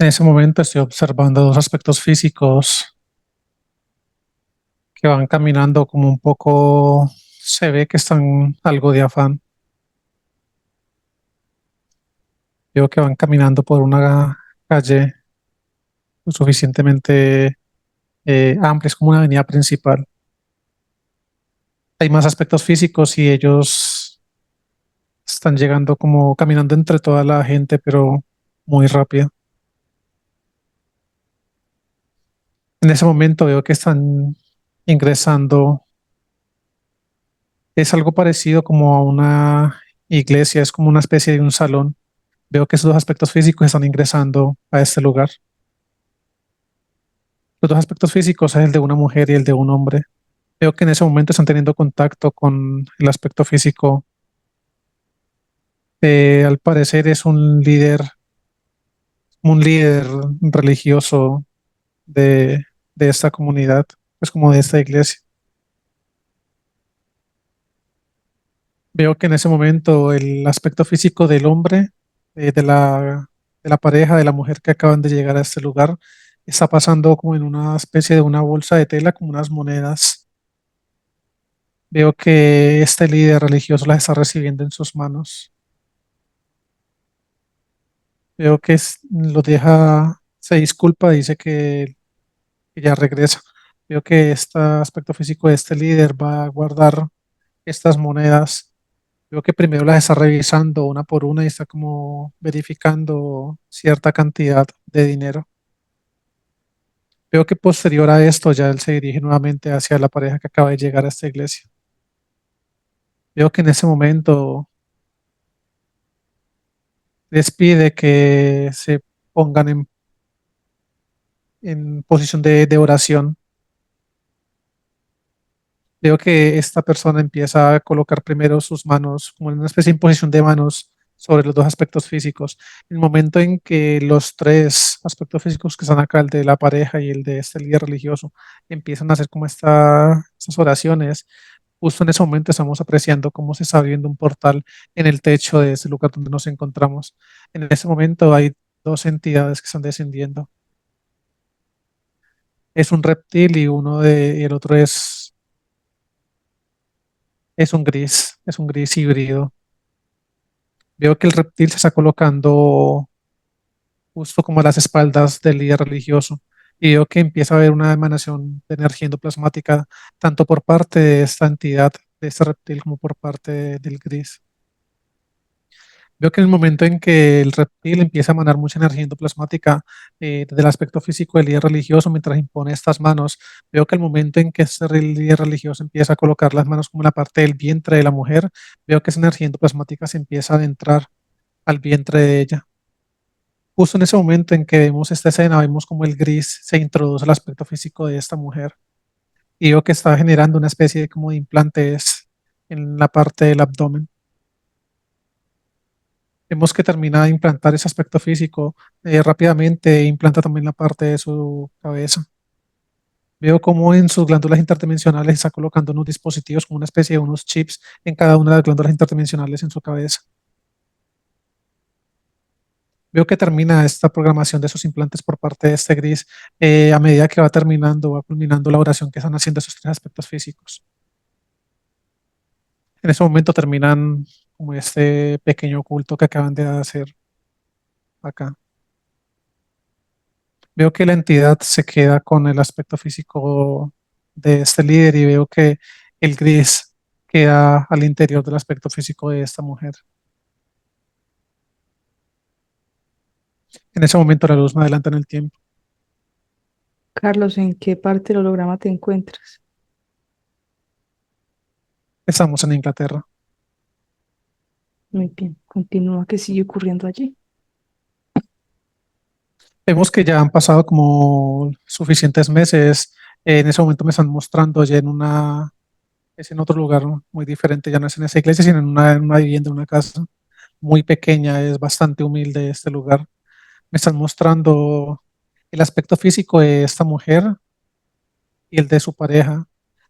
En ese momento estoy observando dos aspectos físicos que van caminando como un poco, se ve que están algo de afán. Veo que van caminando por una calle lo suficientemente amplia, es como una avenida principal. Hay más aspectos físicos y ellos están llegando como caminando entre toda la gente, pero muy rápido. En ese momento veo que están ingresando. Es algo parecido como a una iglesia, es como una especie de un salón. Veo que esos dos aspectos físicos están ingresando a este lugar. Los dos aspectos físicos es el de una mujer y el de un hombre. Veo que en ese momento están teniendo contacto con el aspecto físico. Al parecer es un líder religioso de, de esta comunidad, es como de esta iglesia. Veo que en ese momento el aspecto físico del hombre, de la pareja, de la mujer que acaban de llegar a este lugar, está pasando como en una especie de una bolsa de tela, como unas monedas. Veo que este líder religioso las está recibiendo en sus manos. Veo que lo deja, se disculpa, dice que ya regresa. Veo que este aspecto físico de este líder va a guardar estas monedas. Veo que primero las está revisando una por una y está como verificando cierta cantidad de dinero. Veo que posterior a esto ya él se dirige nuevamente hacia la pareja que acaba de llegar a esta iglesia. Veo que en ese momento les pide que se pongan en posición de oración. Veo que esta persona empieza a colocar primero sus manos como en una especie de imposición de manos sobre los dos aspectos físicos. En el momento en que los tres aspectos físicos que están acá, el de la pareja y el de este líder religioso, empiezan a hacer como estas oraciones, justo en ese momento estamos apreciando cómo se está abriendo un portal en el techo de ese lugar donde nos encontramos. En ese momento hay dos entidades que están descendiendo. Es un reptil y el otro es un gris híbrido. Veo que el reptil se está colocando justo como a las espaldas del líder religioso y veo que empieza a haber una emanación de energía endoplasmática tanto por parte de esta entidad, de este reptil, como por parte del gris. Veo que en el momento en que el reptil empieza a emanar mucha energía endoplasmática desde el aspecto físico del líder religioso mientras impone estas manos, veo que el momento en que este líder religioso empieza a colocar las manos como en la parte del vientre de la mujer, veo que esa energía endoplasmática se empieza a adentrar al vientre de ella. Justo en ese momento en que vemos esta escena, vemos como el gris se introduce al aspecto físico de esta mujer y veo que está generando una especie de como de implantes en la parte del abdomen. Vemos que termina de implantar ese aspecto físico rápidamente e implanta también la parte de su cabeza. Veo como en sus glándulas interdimensionales está colocando unos dispositivos como una especie de unos chips en cada una de las glándulas interdimensionales en su cabeza. Veo que termina esta programación de esos implantes por parte de este gris a medida que va terminando, va culminando la oración que están haciendo esos tres aspectos físicos. En ese momento terminan como este pequeño culto que acaban de hacer acá. Veo que la entidad se queda con el aspecto físico de este líder y veo que el gris queda al interior del aspecto físico de esta mujer. En ese momento la luz me adelanta en el tiempo. Carlos, ¿en qué parte del holograma te encuentras? Estamos en Inglaterra. Muy bien, continúa. ¿Qué sigue ocurriendo allí? Vemos que ya han pasado como suficientes meses. En ese momento me están mostrando ya es en otro lugar, ¿no? Muy diferente. Ya no es en esa iglesia, sino en una vivienda, una casa muy pequeña. Es bastante humilde este lugar. Me están mostrando el aspecto físico de esta mujer y el de su pareja.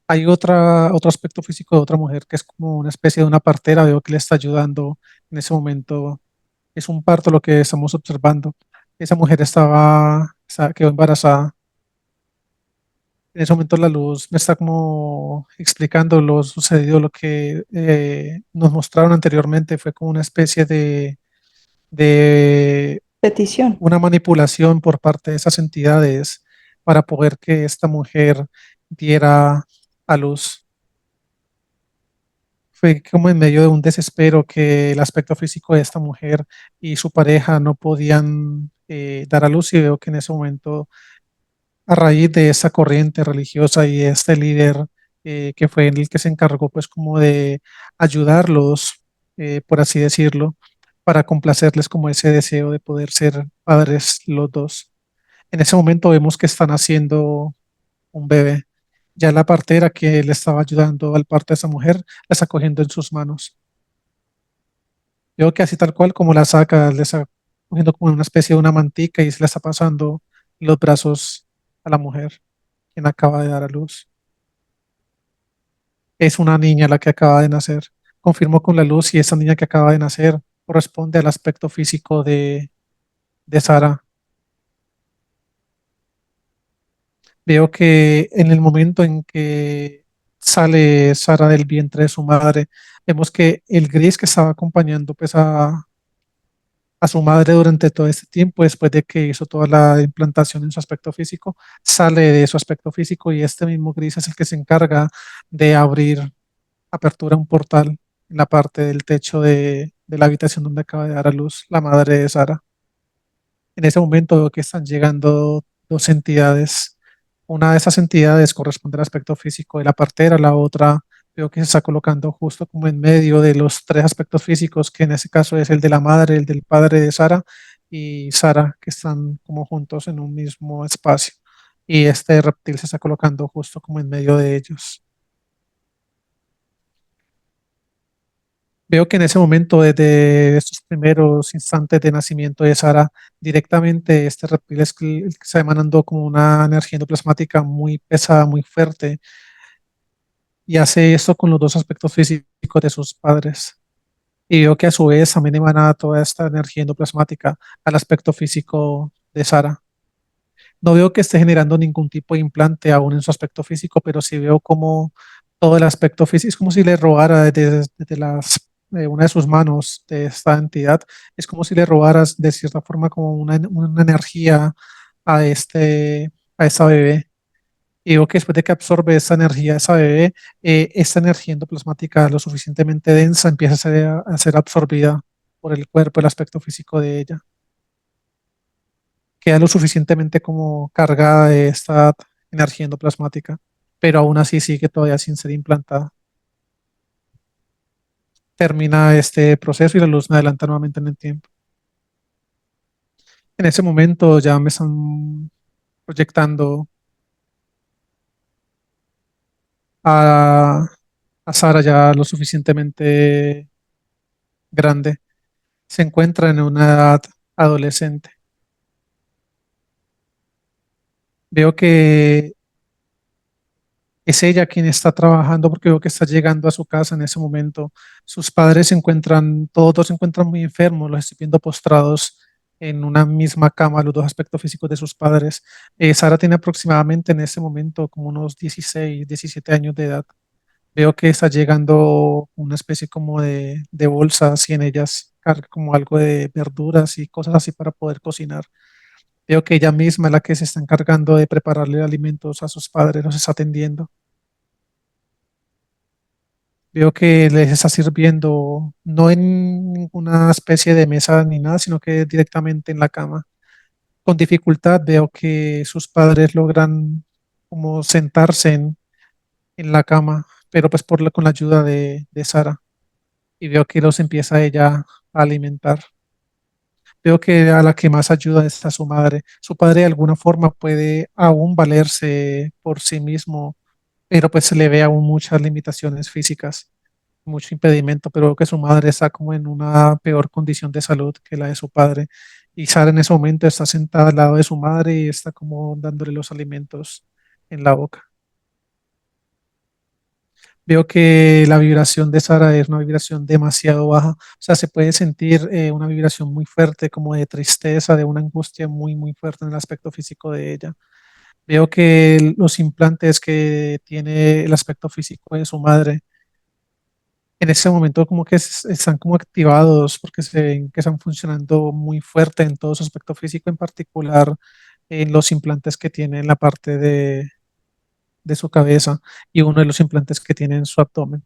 Hay otro aspecto físico de otra mujer que es como una especie de una partera. Veo que le está ayudando en ese momento. Es un parto lo que estamos observando. Esa mujer quedó embarazada. En ese momento la luz me está como explicando lo sucedido, lo que nos mostraron anteriormente fue como una especie de Petición. una manipulación por parte de esas entidades para poder que esta mujer diera a luz. Fue como en medio de un desespero que el aspecto físico de esta mujer y su pareja no podían dar a luz y veo que en ese momento a raíz de esa corriente religiosa y este líder que fue el que se encargó pues como de ayudarlos, por así decirlo, para complacerles como ese deseo de poder ser padres los dos. En ese momento vemos que están haciendo un bebé. Ya la partera que le estaba ayudando al parto de esa mujer la está cogiendo en sus manos. Veo que así tal cual como la saca, le está cogiendo como una especie de una mantica y se la está pasando los brazos a la mujer, quien acaba de dar a luz. Es una niña la que acaba de nacer. Confirmó con la luz y esa niña que acaba de nacer corresponde al aspecto físico de Sara. Veo que en el momento en que sale Sara del vientre de su madre, vemos que el gris que estaba acompañando pues a su madre durante todo este tiempo, después de que hizo toda la implantación en su aspecto físico, sale de su aspecto físico y este mismo gris es el que se encarga de abrir apertura un portal en la parte del techo de la habitación donde acaba de dar a luz la madre de Sara. En ese momento veo que están llegando dos entidades. Una de esas entidades corresponde al aspecto físico de la partera, la otra veo que se está colocando justo como en medio de los tres aspectos físicos, que en ese caso es el de la madre, el del padre de Sara y Sara, que están como juntos en un mismo espacio. Y este reptil se está colocando justo como en medio de ellos. Veo que en ese momento, desde estos primeros instantes de nacimiento de Sara, directamente este reptil es el que está emanando como una energía endoplasmática muy pesada, muy fuerte, y hace esto con los dos aspectos físicos de sus padres. Y veo que a su vez también emana toda esta energía endoplasmática al aspecto físico de Sara. No veo que esté generando ningún tipo de implante aún en su aspecto físico, pero sí veo como todo el aspecto físico, es como si le robara desde una de sus manos de esta entidad, es como si le robaras de cierta forma como una energía a esta bebé. Y veo que después de que absorbe esa energía, esa bebé, esta energía endoplasmática lo suficientemente densa empieza a ser absorbida por el cuerpo, el aspecto físico de ella. Queda lo suficientemente como cargada de esta energía endoplasmática, pero aún así sigue todavía sin ser implantada. Termina este proceso y la luz me adelanta nuevamente en el tiempo. En ese momento ya me están proyectando a, a Sara ya lo suficientemente grande. Se encuentra en una edad adolescente. Veo que es ella quien está trabajando porque veo que está llegando a su casa en ese momento. Sus padres se encuentran, todos dos se encuentran muy enfermos, los estoy viendo postrados en una misma cama, los dos aspectos físicos de sus padres. Sara tiene aproximadamente en ese momento como unos 16, 17 años de edad. Veo que está llegando una especie como de bolsas y en ellas carga como algo de verduras y cosas así para poder cocinar. Veo que ella misma es la que se está encargando de prepararle alimentos a sus padres, los está atendiendo. Veo que les está sirviendo no en ninguna especie de mesa ni nada, sino que directamente en la cama. Con dificultad veo que sus padres logran como sentarse en la cama, pero pues con la ayuda de Sara. Y veo que los empieza ella a alimentar. Veo que a la que más ayuda es a su madre. Su padre de alguna forma puede aún valerse por sí mismo, pero pues se le ve aún muchas limitaciones físicas, mucho impedimento, pero veo que su madre está como en una peor condición de salud que la de su padre. Y Sara en ese momento está sentada al lado de su madre y está como dándole los alimentos en la boca. Veo que la vibración de Sara es una vibración demasiado baja, o sea, se puede sentir una vibración muy fuerte, como de tristeza, de una angustia muy, muy fuerte en el aspecto físico de ella. Veo que los implantes que tiene el aspecto físico de su madre, en ese momento como que están como activados porque se ven que están funcionando muy fuerte en todo su aspecto físico, en particular en los implantes que tiene en la parte de su cabeza y uno de los implantes que tiene en su abdomen.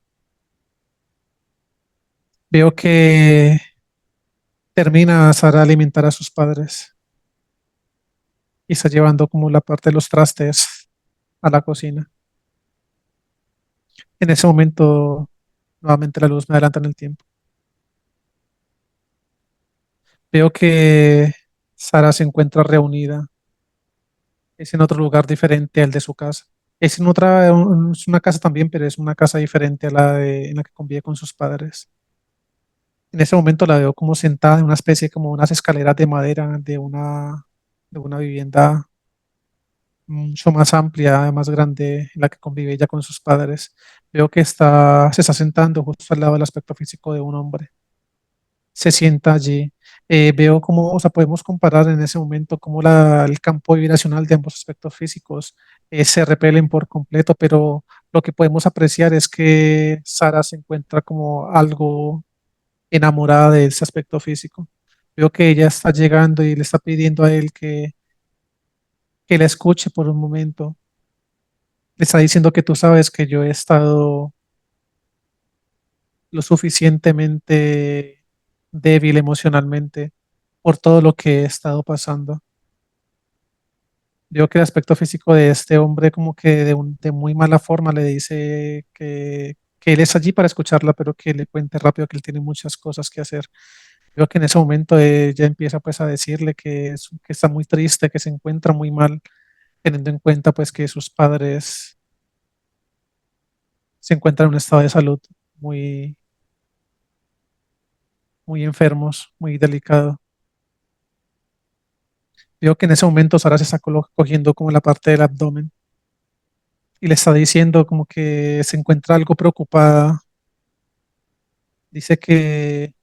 Veo que termina Sara a alimentar a sus padres y está llevando como la parte de los trastes a la cocina. En ese momento, nuevamente la luz me adelanta en el tiempo. Veo que Sara se encuentra reunida. Es en otro lugar diferente al de su casa. Es en otra, es una casa también, pero es una casa diferente a en la que convive con sus padres. En ese momento la veo como sentada en una especie como unas escaleras de madera de una vivienda mucho más amplia, más grande, en la que convive ella con sus padres. Veo que se está sentando justo al lado del aspecto físico de un hombre. Se sienta allí. Veo cómo, o sea, podemos comparar en ese momento cómo el campo vibracional de ambos aspectos físicos se repelen por completo, pero lo que podemos apreciar es que Sara se encuentra como algo enamorada de ese aspecto físico. Veo que ella está llegando y le está pidiendo a él que la escuche por un momento. Le está diciendo que tú sabes que yo he estado lo suficientemente débil emocionalmente por todo lo que he estado pasando. Veo que el aspecto físico de este hombre como que de muy mala forma le dice que él es allí para escucharla, pero que le cuente rápido que él tiene muchas cosas que hacer. Veo que en ese momento ella empieza pues a decirle que está muy triste, que se encuentra muy mal, teniendo en cuenta pues que sus padres se encuentran en un estado de salud muy, muy enfermos, muy delicado. Veo que en ese momento Sara se está cogiendo como la parte del abdomen y le está diciendo como que se encuentra algo preocupada. Dice que,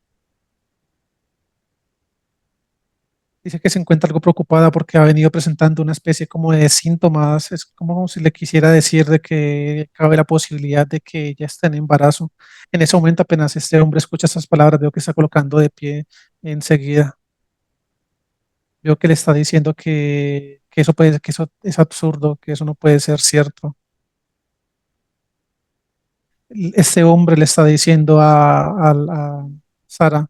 dice que se encuentra algo preocupada porque ha venido presentando una especie como de síntomas. Es como si le quisiera decir de que cabe la posibilidad de que ella esté en embarazo. En ese momento apenas este hombre escucha esas palabras, veo que está colocando de pie enseguida. Veo que le está diciendo que eso es absurdo, que eso no puede ser cierto. Este hombre le está diciendo a Sara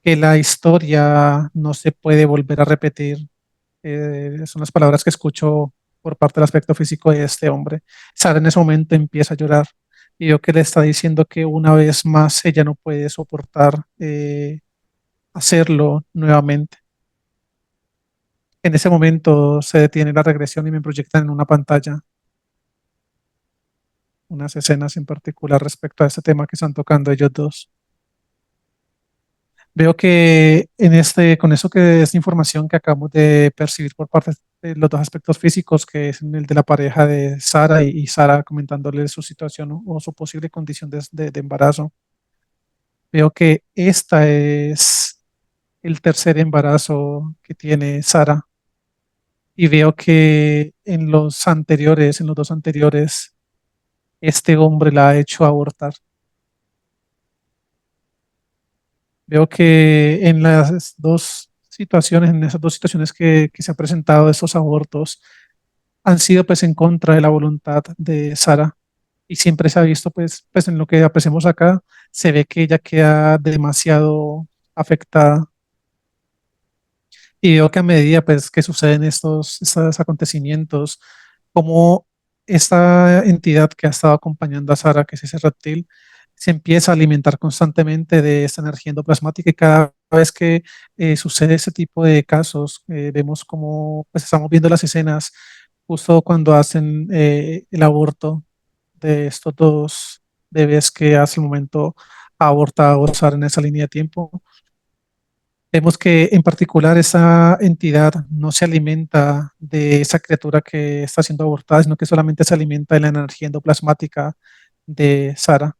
que la historia no se puede volver a repetir. Son las palabras que escucho por parte del aspecto físico de este hombre. Sara en ese momento empieza a llorar y veo que le está diciendo que una vez más ella no puede soportar hacerlo nuevamente. En ese momento se detiene la regresión y me proyectan en una pantalla unas escenas en particular respecto a este tema que están tocando ellos dos. Veo que con eso que es información que acabamos de percibir por parte de los dos aspectos físicos, que es el de la pareja de Sara y Sara comentándole su situación o su posible condición de embarazo, veo que esta es el tercer embarazo que tiene Sara y veo que en los dos anteriores, este hombre la ha hecho abortar. Veo que en esas dos situaciones que se han presentado estos abortos, han sido pues en contra de la voluntad de Sara y siempre se ha visto pues en lo que apreciamos acá, se ve que ella queda demasiado afectada y veo que a medida pues que suceden estos acontecimientos, como esta entidad que ha estado acompañando a Sara, que es ese reptil, se empieza a alimentar constantemente de esta energía endoplasmática y cada vez que sucede ese tipo de casos, vemos como pues estamos viendo las escenas justo cuando hacen el aborto de estos dos bebés que hace el momento ha abortado Sara en esa línea de tiempo. Vemos que en particular esa entidad no se alimenta de esa criatura que está siendo abortada, sino que solamente se alimenta de la energía endoplasmática de Sara.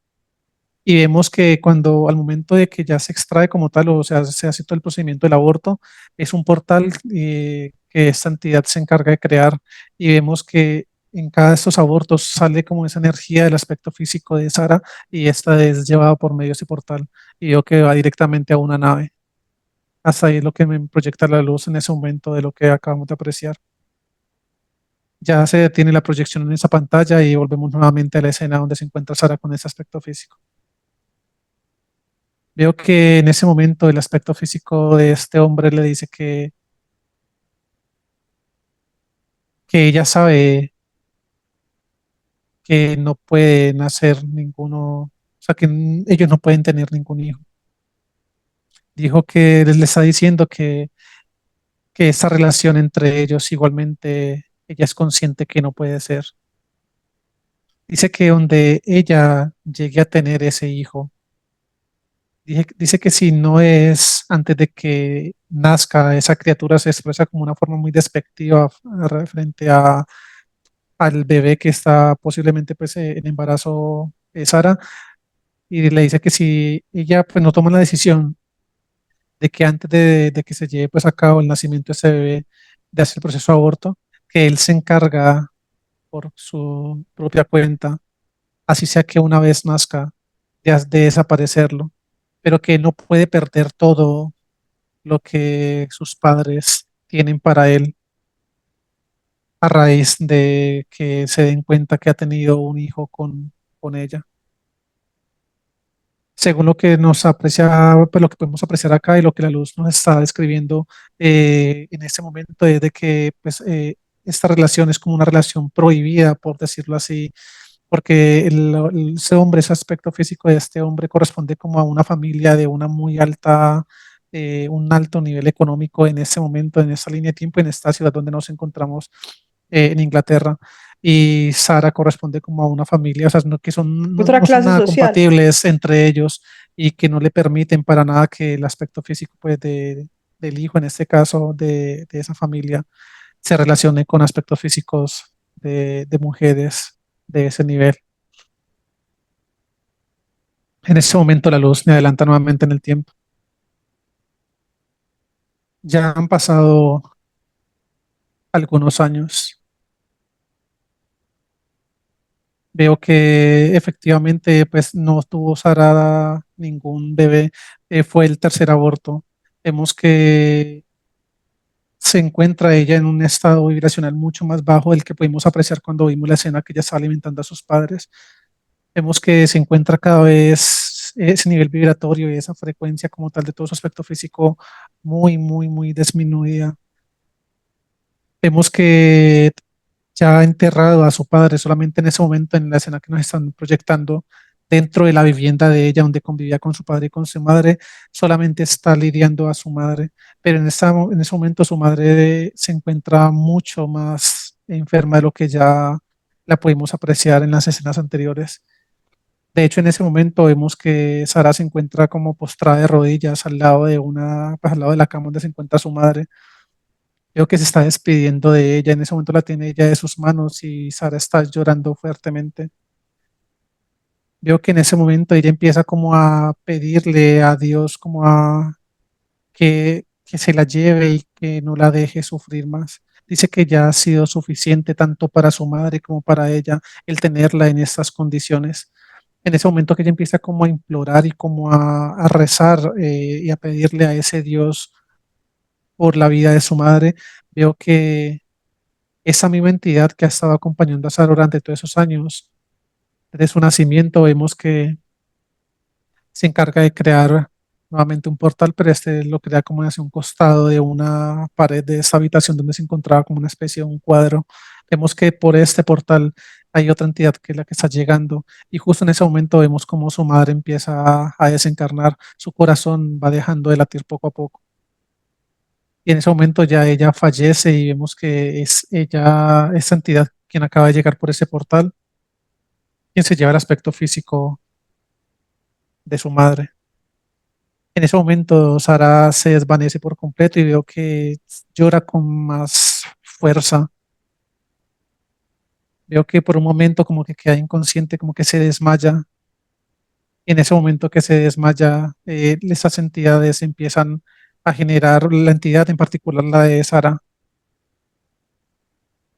Y vemos que cuando al momento de que ya se extrae como tal, o sea, se hace todo el procedimiento del aborto, es un portal que esta entidad se encarga de crear y vemos que en cada de estos abortos sale como esa energía del aspecto físico de Sara y esta es llevada por medio de ese portal y veo que va directamente a una nave. Hasta ahí es lo que me proyecta la luz en ese momento de lo que acabamos de apreciar. Ya se detiene la proyección en esa pantalla y volvemos nuevamente a la escena donde se encuentra Sara con ese aspecto físico. Veo que en ese momento el aspecto físico de este hombre le dice que ella sabe que no pueden hacer ninguno, o sea, que ellos no pueden tener ningún hijo. Dijo que les le está diciendo que esa relación entre ellos igualmente ella es consciente que no puede ser. Dice que donde ella llegue a tener ese hijo, dice que si no es antes de que nazca, esa criatura se expresa como una forma muy despectiva frente al bebé que está posiblemente pues en embarazo Sara y le dice que si ella pues no toma la decisión de que antes de que se lleve pues a cabo el nacimiento de ese bebé, de hacer el proceso de aborto, que él se encarga por su propia cuenta, así sea que una vez nazca, de desaparecerlo, pero que no puede perder todo lo que sus padres tienen para él a raíz de que se den cuenta que ha tenido un hijo con ella. Según lo que nos aprecia, pues lo que podemos apreciar acá y lo que la luz nos está describiendo en este momento es de que pues, esta relación es como una relación prohibida, por decirlo así, porque ese hombre, ese aspecto físico de este hombre corresponde como a una familia de una muy alta, un alto nivel económico en ese momento, en esta línea de tiempo, en esta ciudad donde nos encontramos en Inglaterra. Y Sara corresponde como a una familia, o sea, que son, Otra no son clase nada social. compatibles entre ellos y que no le permiten para nada que el aspecto físico pues, del hijo, en este caso de esa familia, se relacione con aspectos físicos de mujeres de ese nivel. En ese momento la luz me adelanta nuevamente en el tiempo. Ya han pasado algunos años. Veo que efectivamente pues no tuvo Sara ningún bebé. Fue el tercer aborto. Vemos que se encuentra ella en un estado vibracional mucho más bajo del que pudimos apreciar cuando vimos la escena que ella está alimentando a sus padres. Vemos que se encuentra cada vez ese nivel vibratorio y esa frecuencia como tal de todo su aspecto físico muy, muy, muy disminuida. Vemos que ya ha enterrado a su padre solamente en ese momento en la escena que nos están proyectando dentro de la vivienda de ella donde convivía con su padre y con su madre, solamente está lidiando a su madre, pero en ese momento su madre se encuentra mucho más enferma de lo que ya la pudimos apreciar en las escenas anteriores. De hecho, en ese momento vemos que Sara se encuentra como postrada de rodillas al lado de pues, al lado de la cama donde se encuentra su madre. Veo que se está despidiendo de ella. En ese momento la tiene ella de sus manos y Sara está llorando fuertemente. Veo que en ese momento ella empieza como a pedirle a Dios como a que se la lleve y que no la deje sufrir más. Dice que ya ha sido suficiente tanto para su madre como para ella el tenerla en estas condiciones. En ese momento que ella empieza como a implorar y como a rezar y a pedirle a ese Dios por la vida de su madre, veo que esa misma entidad que ha estado acompañando a Sara durante todos esos años, desde su nacimiento, vemos que se encarga de crear nuevamente un portal, pero este lo crea como hacia un costado de una pared de esa habitación donde se encontraba como una especie de un cuadro. Vemos que por este portal hay otra entidad que es la que está llegando y justo en ese momento vemos como su madre empieza a desencarnar, su corazón va dejando de latir poco a poco. Y en ese momento ya ella fallece y vemos que es ella, esta entidad, quien acaba de llegar por ese portal, quien se lleva el aspecto físico de su madre. En ese momento Sara se desvanece por completo y veo que llora con más fuerza. Veo que por un momento como que queda inconsciente, como que se desmaya. Y en ese momento que se desmaya, esas entidades empiezan a generar, la entidad en particular la de Sara.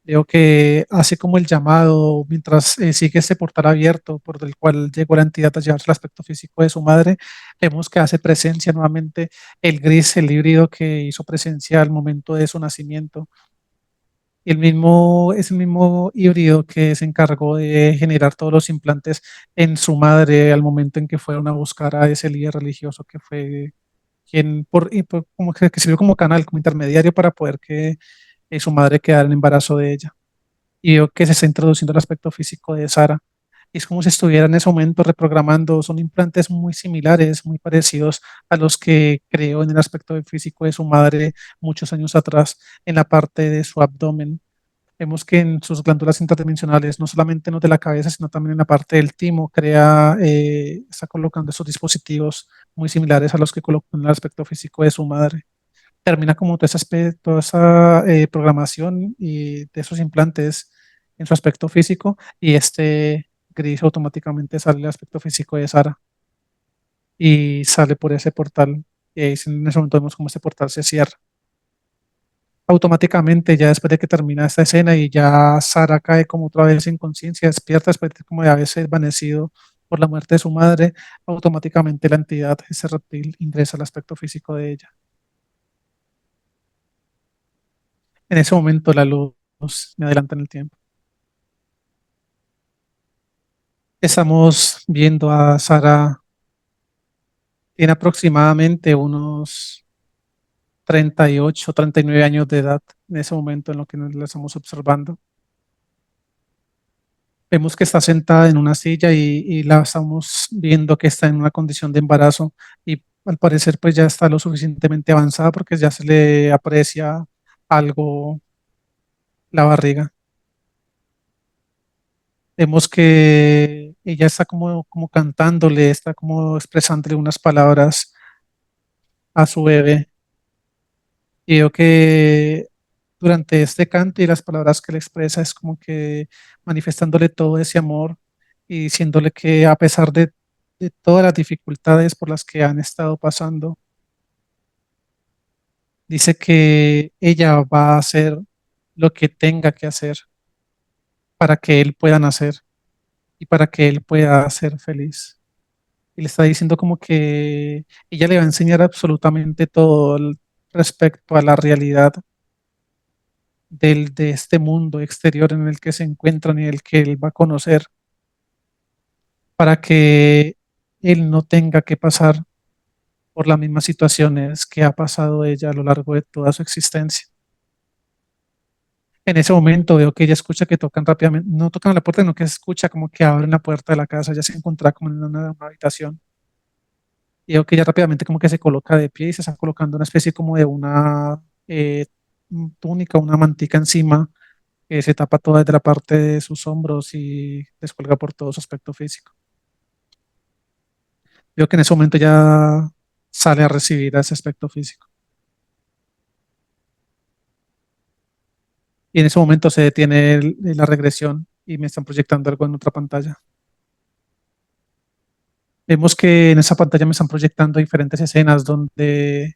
Veo que hace como el llamado mientras sigue ese portal abierto por el cual llegó la entidad a llevarse el aspecto físico de su madre. Vemos que hace presencia nuevamente el gris, el híbrido que hizo presencia al momento de su nacimiento. Y es el mismo híbrido que se encargó de generar todos los implantes en su madre al momento en que fueron a buscar a ese líder religioso que fue quien, como que sirvió como canal, como intermediario para poder que su madre quedara en embarazo de ella. Y veo que se está introduciendo el aspecto físico de Sara. Y es como si estuviera en ese momento reprogramando, son implantes muy similares, muy parecidos a los que creó en el aspecto físico de su madre muchos años atrás en la parte de su abdomen. Vemos que en sus glándulas interdimensionales, no solamente en los de la cabeza, sino también en la parte del timo, está colocando esos dispositivos muy similares a los que colocó en el aspecto físico de su madre. Termina como toda esa programación y de esos implantes en su aspecto físico y este gris automáticamente sale el aspecto físico de Sara y sale por ese portal. Y ahí en ese momento vemos como ese portal se cierra automáticamente ya después de que termina esta escena y ya Sara cae como otra vez en conciencia, despierta después de como de haberse desvanecido por la muerte de su madre, automáticamente la entidad, ese reptil, ingresa al aspecto físico de ella. En ese momento la luz me adelanta en el tiempo. Estamos viendo a Sara, tiene aproximadamente unos 38, 39 años de edad en ese momento en lo que nos la estamos observando. Vemos que está sentada en una silla y la estamos viendo que está en una condición de embarazo y al parecer pues ya está lo suficientemente avanzada porque ya se le aprecia algo la barriga. Vemos que ella está como cantándole, está como expresándole unas palabras a su bebé y veo que durante este canto y las palabras que le expresa es como que manifestándole todo ese amor y diciéndole que a pesar de todas las dificultades por las que han estado pasando, dice que ella va a hacer lo que tenga que hacer para que él pueda nacer y para que él pueda ser feliz. Y le está diciendo como que ella le va a enseñar absolutamente todo respecto a la realidad de este mundo exterior en el que se encuentran y el que él va a conocer para que él no tenga que pasar por las mismas situaciones que ha pasado ella a lo largo de toda su existencia. En ese momento veo que ella escucha que tocan rápidamente, no tocan a la puerta, sino que escucha como que abren la puerta de la casa, ya se encuentra como en una habitación. Y veo que ella rápidamente como que se coloca de pie y se está colocando una especie como de una túnica, una mantica encima que se tapa toda desde la parte de sus hombros y descuelga por todo su aspecto físico. Veo que en ese momento ya sale a recibir a ese aspecto físico. Y en ese momento se detiene la regresión y me están proyectando algo en otra pantalla. Vemos que en esa pantalla me están proyectando diferentes escenas donde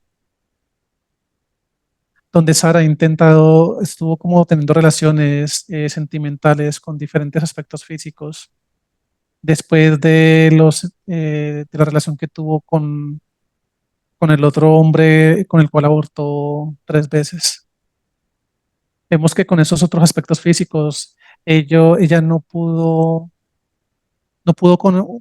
Sara ha intentado, estuvo como teniendo relaciones sentimentales con diferentes aspectos físicos después de la relación que tuvo con el otro hombre con el cual abortó 3 veces. Vemos que con esos otros aspectos físicos, ella no pudo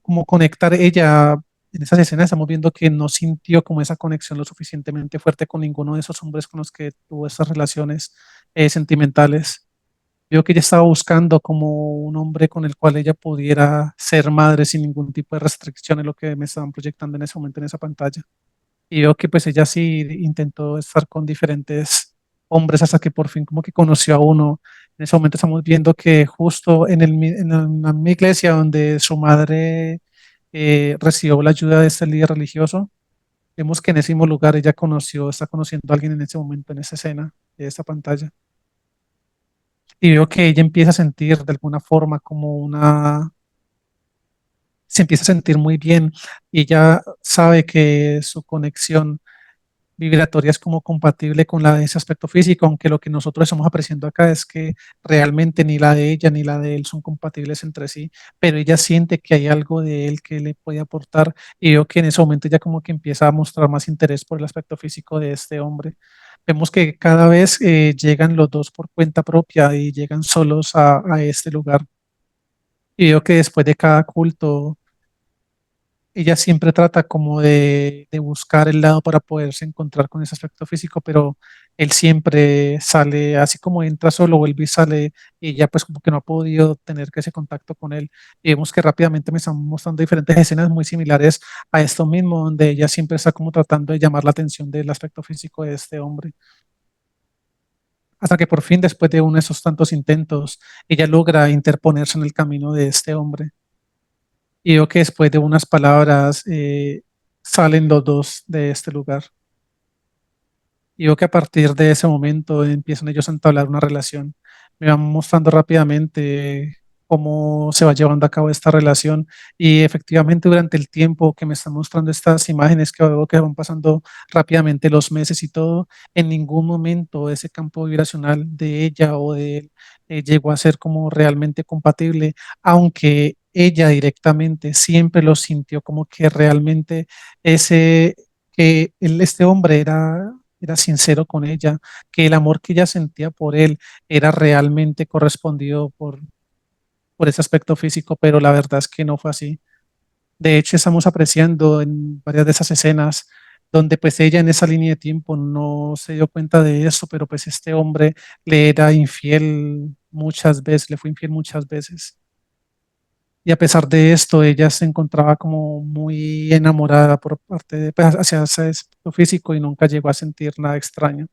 como conectar ella en esas escenas. Estamos viendo que no sintió como esa conexión lo suficientemente fuerte con ninguno de esos hombres con los que tuvo esas relaciones sentimentales. Vio que ella estaba buscando como un hombre con el cual ella pudiera ser madre sin ningún tipo de restricción, en lo que me estaban proyectando en ese momento en esa pantalla. Y veo que pues ella sí intentó estar con diferentes hombres hasta que por fin como que conoció a uno. En ese momento estamos viendo que justo en la misma iglesia donde su madre recibió la ayuda de este líder religioso, vemos que en ese mismo lugar ella está conociendo a alguien en ese momento, en esa escena de esta pantalla. y veo que ella empieza a sentir de alguna forma se empieza a sentir muy bien y ella sabe que su conexión vibratoria es como compatible con la de ese aspecto físico, aunque lo que nosotros estamos apreciando acá es que realmente ni la de ella ni la de él son compatibles entre sí, pero ella siente que hay algo de él que le puede aportar y veo que en ese momento ella como que empieza a mostrar más interés por el aspecto físico de este hombre. Vemos que cada vez llegan los dos por cuenta propia y llegan solos a este lugar. Y veo que después de cada culto ella siempre trata como de buscar el lado para poderse encontrar con ese aspecto físico, pero él siempre sale, así como entra solo, vuelve y sale, y ella pues como que no ha podido tener que ese contacto con él. Y vemos que rápidamente me están mostrando diferentes escenas muy similares a esto mismo, donde ella siempre está como tratando de llamar la atención del aspecto físico de este hombre. Hasta que por fin, después de uno de esos tantos intentos, ella logra interponerse en el camino de este hombre. Y veo que después de unas palabras salen los dos de este lugar. Y veo que a partir de ese momento empiezan ellos a entablar una relación. Me van mostrando rápidamente cómo se va llevando a cabo esta relación y efectivamente durante el tiempo que me están mostrando estas imágenes que veo que van pasando rápidamente los meses y todo, en ningún momento ese campo vibracional de ella o de él llegó a ser como realmente compatible, aunque ella directamente siempre lo sintió como que realmente ese, que este hombre era sincero con ella, que el amor que ella sentía por él era realmente correspondido por ese aspecto físico, pero la verdad es que no fue así. De hecho, estamos apreciando en varias de esas escenas donde pues ella en esa línea de tiempo no se dio cuenta de eso, pero pues este hombre le era infiel muchas veces, le fue infiel muchas veces. Y a pesar de esto, ella se encontraba como muy enamorada por parte de, pues, hacia ese aspecto físico y nunca llegó a sentir nada extraño.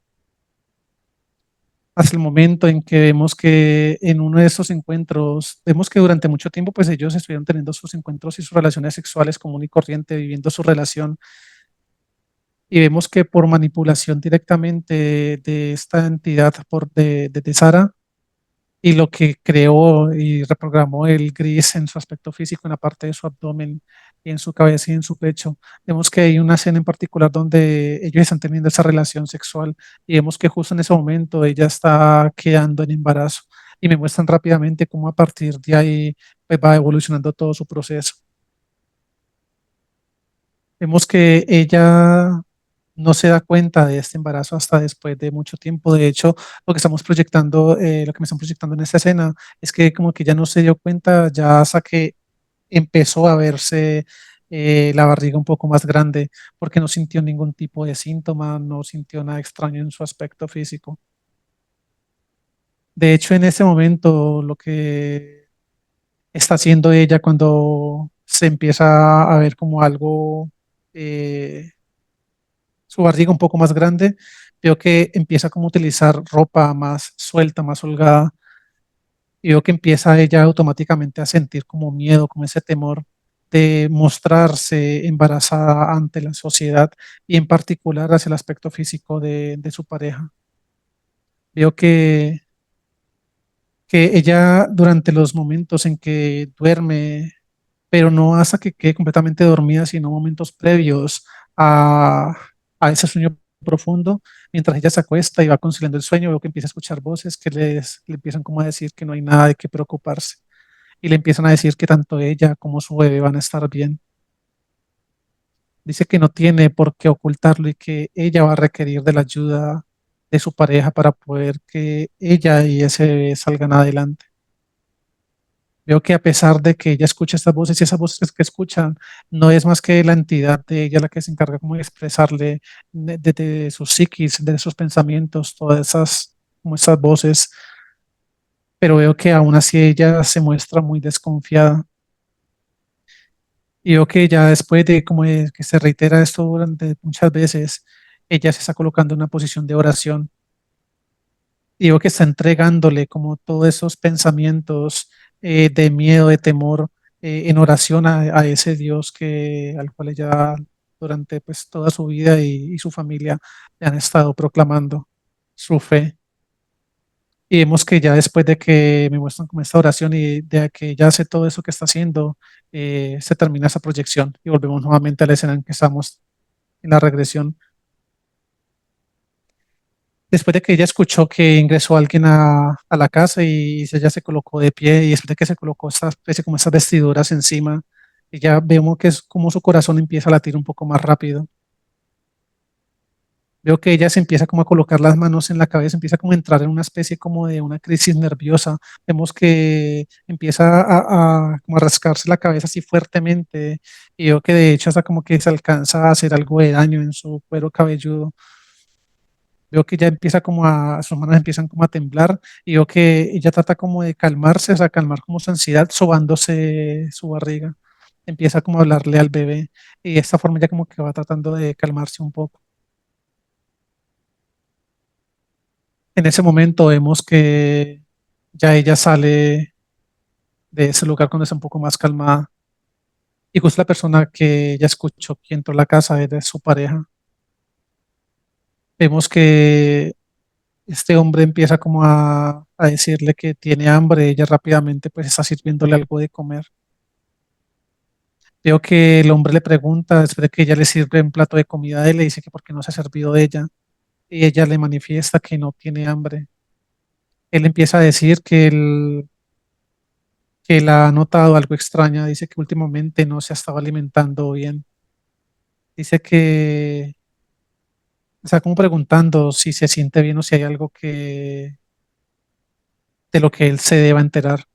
Hasta el momento en que vemos que en uno de esos encuentros, vemos que durante mucho tiempo pues ellos estuvieron teniendo sus encuentros y sus relaciones sexuales común y corriente, viviendo su relación, y vemos que por manipulación directamente de esta entidad de Sara, y lo que creó y reprogramó el gris en su aspecto físico, en la parte de su abdomen y en su cabeza y en su pecho. Vemos que hay una escena en particular donde ellos están teniendo esa relación sexual y vemos que justo en ese momento ella está quedando en embarazo y me muestran rápidamente cómo a partir de ahí pues, va evolucionando todo su proceso. Vemos que ella no se da cuenta de este embarazo hasta después de mucho tiempo. De hecho, lo que estamos proyectando, lo que me están proyectando en esta escena es que como que ya no se dio cuenta ya hasta que empezó a verse la barriga un poco más grande, porque no sintió ningún tipo de síntoma, no sintió nada extraño en su aspecto físico. De hecho, en ese momento, lo que está haciendo ella cuando se empieza a ver como algo eh, su barriga un poco más grande, veo que empieza como a utilizar ropa más suelta, más holgada, y veo que empieza ella automáticamente a sentir como miedo, como ese temor de mostrarse embarazada ante la sociedad y en particular hacia el aspecto físico de su pareja. Veo que ella durante los momentos en que duerme, pero no hasta que quede completamente dormida, sino momentos previos a, a ese sueño profundo, mientras ella se acuesta y va conciliando el sueño, veo que empieza a escuchar voces que le empiezan como a decir que no hay nada de qué preocuparse y le empiezan a decir que tanto ella como su bebé van a estar bien. Dice que no tiene por qué ocultarlo y que ella va a requerir de la ayuda de su pareja para poder que ella y ese bebé salgan adelante. Veo que a pesar de que ella escucha estas voces y esas voces que escuchan, no es más que la entidad de ella la que se encarga como de expresarle de sus psiquis, de sus pensamientos, todas esas, como esas voces, pero veo que aún así ella se muestra muy desconfiada. Y veo que ya después de como de que se reitera esto durante muchas veces, ella se está colocando en una posición de oración y veo que está entregándole como todos esos pensamientos de miedo, de temor, en oración a ese Dios al cual ella durante pues toda su vida y su familia le han estado proclamando su fe. Y vemos que ya después de que me muestran como esta oración y de que ya hace todo eso que está haciendo, se termina esa proyección y volvemos nuevamente a la escena en que estamos en la regresión. Después de que ella escuchó que ingresó alguien a la casa y ella se colocó de pie y después de que se colocó esta especie como esas vestiduras encima, y ya vemos que es como su corazón empieza a latir un poco más rápido. Veo que ella se empieza como a colocar las manos en la cabeza, empieza como a entrar en una especie como de una crisis nerviosa. Vemos que empieza como a rascarse la cabeza así fuertemente y veo que de hecho hasta como que se alcanza a hacer algo de daño en su cuero cabelludo. Veo que ya empieza como sus manos empiezan como a temblar y veo que ella trata como de calmarse, o sea, calmar como su ansiedad, sobándose su barriga. Empieza como a hablarle al bebé y de esta forma ya como que va tratando de calmarse un poco. En ese momento vemos que ya ella sale de ese lugar cuando está un poco más calmada y justo la persona que ella escuchó que entró a la casa es de su pareja. Vemos que este hombre empieza como a decirle que tiene hambre, ella rápidamente pues está sirviéndole algo de comer. Veo que el hombre le pregunta, después de que ella le sirve un plato de comida, él le dice que por qué no se ha servido de ella y ella le manifiesta que no tiene hambre. Él empieza a decir que él ha notado algo extraña, dice que últimamente no se ha estado alimentando bien. Dice que está como preguntando si se siente bien o si hay algo de lo que él se deba enterar.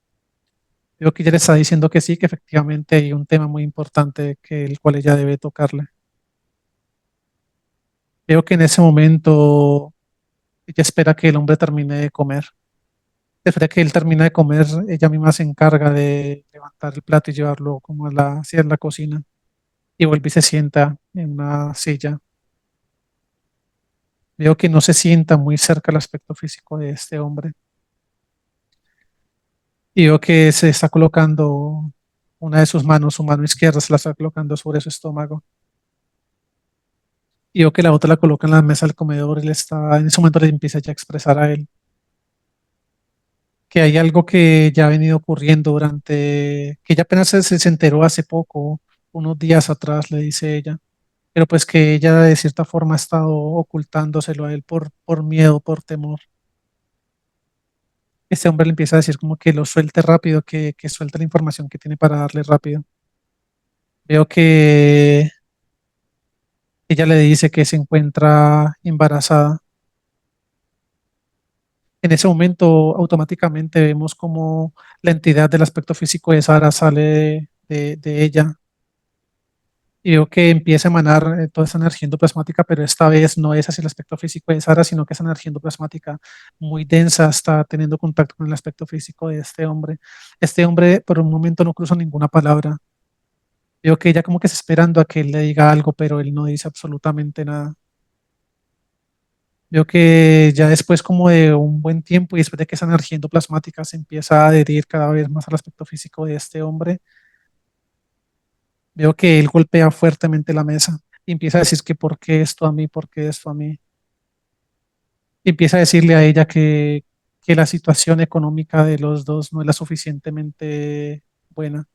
Veo que ella le está diciendo que sí, que efectivamente hay un tema muy importante que el cual ella debe tocarle. Veo que en ese momento ella espera que el hombre termine de comer. Después de que él termina de comer, ella misma se encarga de levantar el plato y llevarlo como hacia la cocina. Y vuelve y se sienta en una silla. Veo que no se sienta muy cerca el aspecto físico de este hombre. Y veo que se está colocando una de sus manos, su mano izquierda, se la está colocando sobre su estómago. Y veo que la otra la coloca en la mesa del comedor y en ese momento le empieza ya a expresar a él que hay algo que ya ha venido ocurriendo que ella apenas se enteró hace poco, unos días atrás, le dice ella, pero pues que ella de cierta forma ha estado ocultándoselo a él por miedo, por temor. Este hombre le empieza a decir como que lo suelte rápido, que suelte la información que tiene para darle rápido. Veo que ella le dice que se encuentra embarazada. En ese momento automáticamente vemos como la entidad del aspecto físico de Sara sale de ella y veo que empieza a emanar toda esa energía endoplasmática, pero esta vez no es hacia el aspecto físico de Sara, sino que esa energía endoplasmática muy densa está teniendo contacto con el aspecto físico de este hombre. Este hombre por un momento no cruza ninguna palabra. Veo que ella como que está esperando a que él le diga algo, pero él no dice absolutamente nada. Veo que ya después como de un buen tiempo y después de que esa energía endoplasmática se empieza a adherir cada vez más al aspecto físico de este hombre, veo que él golpea fuertemente la mesa y empieza a decir que por qué esto a mí, por qué esto a mí. Y empieza a decirle a ella que la situación económica de los dos no es la suficientemente buena.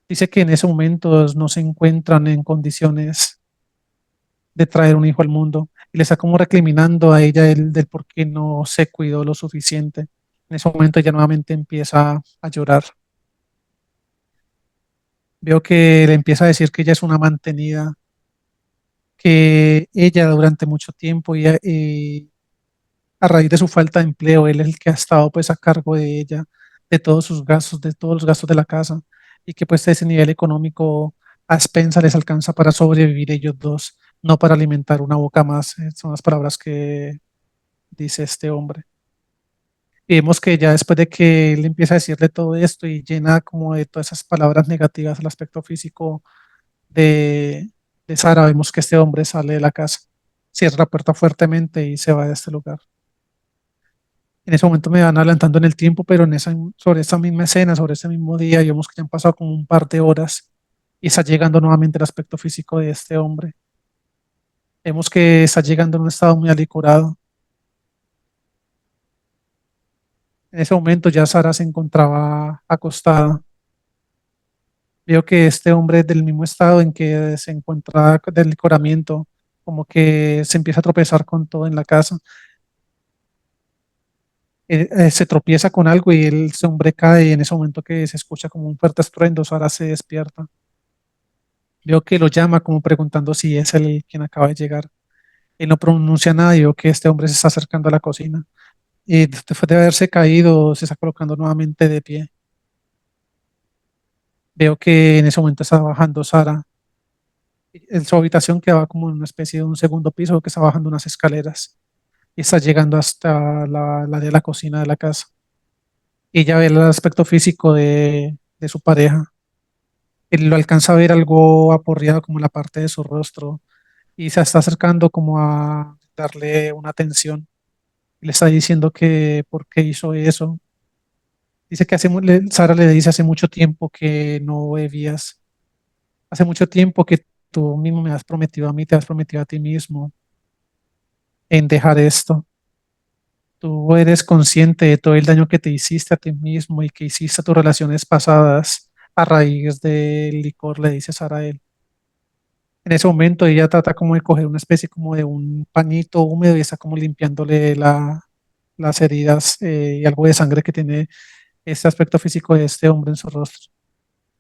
Dice que en ese momento no se encuentran en condiciones de traer un hijo al mundo y le está como recriminando a ella del por qué no se cuidó lo suficiente. En ese momento ella nuevamente empieza a llorar. Veo que le empieza a decir que ella es una mantenida, que ella durante mucho tiempo y a raíz de su falta de empleo, él es el que ha estado pues a cargo de ella, de todos sus gastos, de todos los gastos de la casa y que pues ese nivel económico a expensa les alcanza para sobrevivir ellos dos, no para alimentar una boca más. Son las palabras que dice este hombre. Y vemos que ya después de que él empieza a decirle todo esto y llena como de todas esas palabras negativas al aspecto físico de, de Sara, vemos que este hombre sale de la casa, cierra la puerta fuertemente y se va de este lugar. En ese momento me van adelantando en el tiempo, pero sobre esa misma escena, sobre ese mismo día, vemos que ya han pasado como un par de horas y está llegando nuevamente el aspecto físico de este hombre. Vemos que está llegando en un estado muy alicorado. En ese momento ya Sara se encontraba acostada. Veo que este hombre es del mismo estado en que se encuentra del licoramiento, como que se empieza a tropezar con todo en la casa. Se tropieza con algo y ese hombre cae y en ese momento que se escucha como un fuerte estruendo, Sara se despierta. Veo que lo llama como preguntando si es él quien acaba de llegar. Él no pronuncia nada y veo que este hombre se está acercando a la cocina. Y después de haberse caído, se está colocando nuevamente de pie. Veo que en ese momento está bajando Sara. En su habitación quedaba como en una especie de un segundo piso que está bajando unas escaleras y está llegando hasta la de la cocina de la casa. Y ella ve el aspecto físico de su pareja. Él lo alcanza a ver algo aporreado como en la parte de su rostro y se está acercando como a darle una atención. Le está diciendo que por qué hizo eso. Dice que Sara le dice hace mucho tiempo que no bebías. Hace mucho tiempo que tú mismo me has prometido a mí, te has prometido a ti mismo en dejar esto. Tú eres consciente de todo el daño que te hiciste a ti mismo y que hiciste a tus relaciones pasadas a raíz del licor, le dice Sara a él. En ese momento ella trata como de coger una especie como de un pañito húmedo y está como limpiándole las heridas y algo de sangre que tiene este aspecto físico de este hombre en su rostro.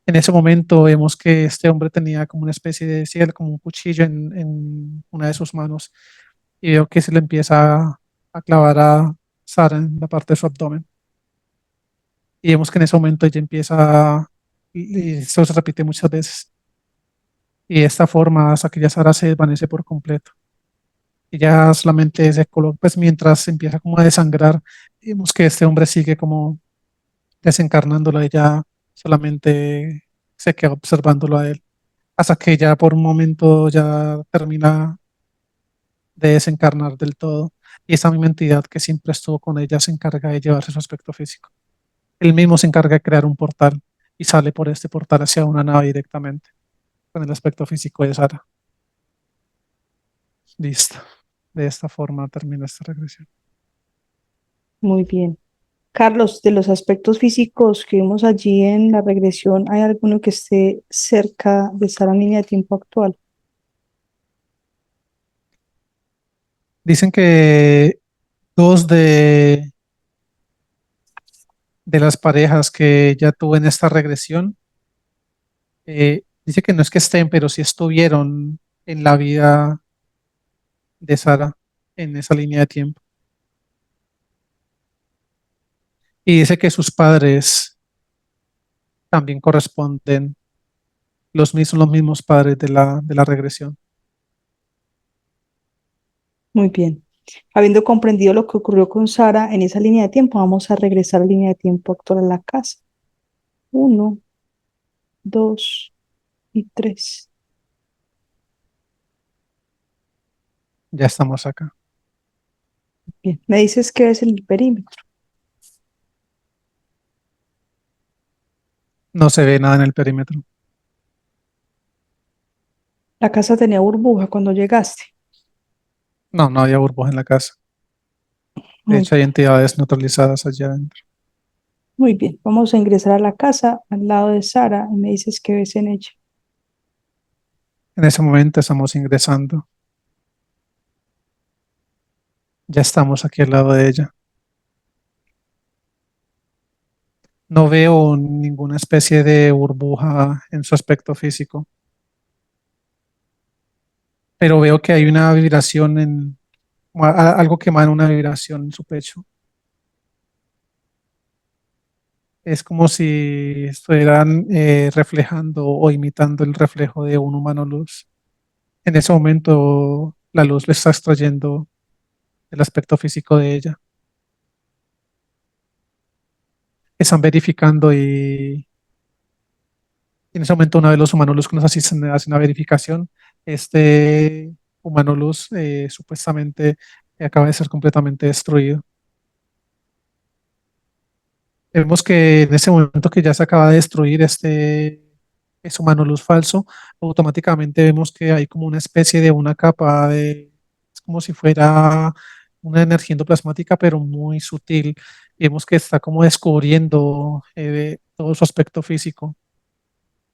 En ese momento vemos que este hombre tenía como una especie de cielo, como un cuchillo en una de sus manos y veo que se le empieza a clavar a Sara en la parte de su abdomen. Y vemos que en ese momento ella empieza, y eso se repite muchas veces, y de esta forma hasta que ya Sara se desvanece por completo. Y ya solamente se coloca, pues mientras empieza como a desangrar, vemos que este hombre sigue como desencarnándolo, ella solamente se queda observándolo a él, hasta que ya por un momento ya termina de desencarnar del todo. Y esa misma entidad que siempre estuvo con ella se encarga de llevarse su aspecto físico. Él mismo se encarga de crear un portal y sale por este portal hacia una nave directamente, con el aspecto físico de Sara. Listo. De esta forma termina esta regresión. Muy bien. Carlos, de los aspectos físicos que vimos allí en la regresión, ¿hay alguno que esté cerca de esa línea de tiempo actual? Dicen que dos de las parejas que ya tuve en esta regresión, dice que no es que estén, pero sí estuvieron en la vida de Sara en esa línea de tiempo. Y dice que sus padres también corresponden, son los mismos padres de la regresión. Muy bien. Habiendo comprendido lo que ocurrió con Sara en esa línea de tiempo, vamos a regresar a la línea de tiempo actual a la casa. Uno, dos y tres. Ya estamos acá. Bien. Me dices que es el perímetro. No se ve nada en el perímetro. La casa tenía burbuja cuando llegaste. No, no había burbuja en la casa. De Muy hecho, hay bien. entidades neutralizadas allá adentro. Muy bien. Vamos a ingresar a la casa al lado de Sara y me dices qué ves en ella. En ese momento estamos ingresando. Ya estamos aquí al lado de ella. No veo ninguna especie de burbuja en su aspecto físico, pero veo que hay una vibración algo que emana una vibración en su pecho. Es como si estuvieran reflejando o imitando el reflejo de un humano luz. En ese momento, la luz le está extrayendo el aspecto físico de ella. Están verificando y en ese momento uno de los humanos luz que nos asisten hace una verificación. Este humano luz supuestamente acaba de ser completamente destruido. Vemos que en ese momento que ya se acaba de destruir es humano luz falso, automáticamente vemos que hay como una especie de una capa es como si fuera una energía endoplasmática, pero muy sutil, y vemos que está como descubriendo todo su aspecto físico.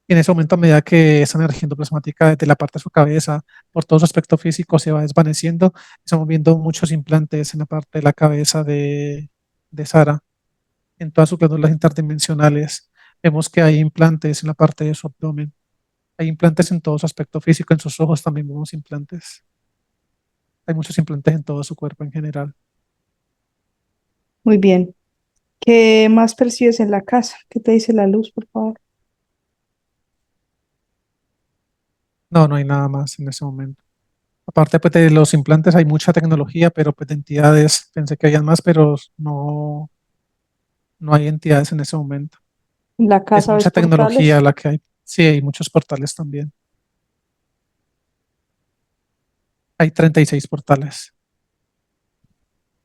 Y en ese momento, a medida que esa energía endoplasmática de la parte de su cabeza, por todo su aspecto físico, se va desvaneciendo, estamos viendo muchos implantes en la parte de la cabeza de Sara, en todas sus glándulas interdimensionales. Vemos que hay implantes en la parte de su abdomen, hay implantes en todo su aspecto físico, en sus ojos también vemos implantes. Hay muchos implantes en todo su cuerpo en general. Muy bien. ¿Qué más percibes en la casa? ¿Qué te dice la luz, por favor? No, no hay nada más en ese momento. Aparte pues, de los implantes, hay mucha tecnología, pero pues, de entidades pensé que habían más, pero no, no hay entidades en ese momento. En la Es casa ves mucha tecnología portales. la que hay. Sí, hay muchos portales también. Hay 36 portales.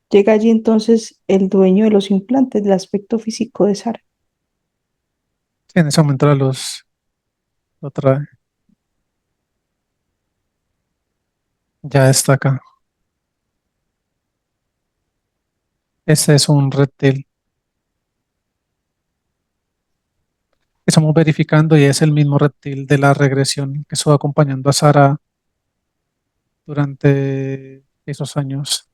Llega allí entonces el dueño de los implantes, del aspecto físico de Sara. Sí, en ese momento la luz lo trae. Ya está acá. Este es un reptil. Estamos verificando y es el mismo reptil de la regresión que estuvo acompañando a Sara durante esos años.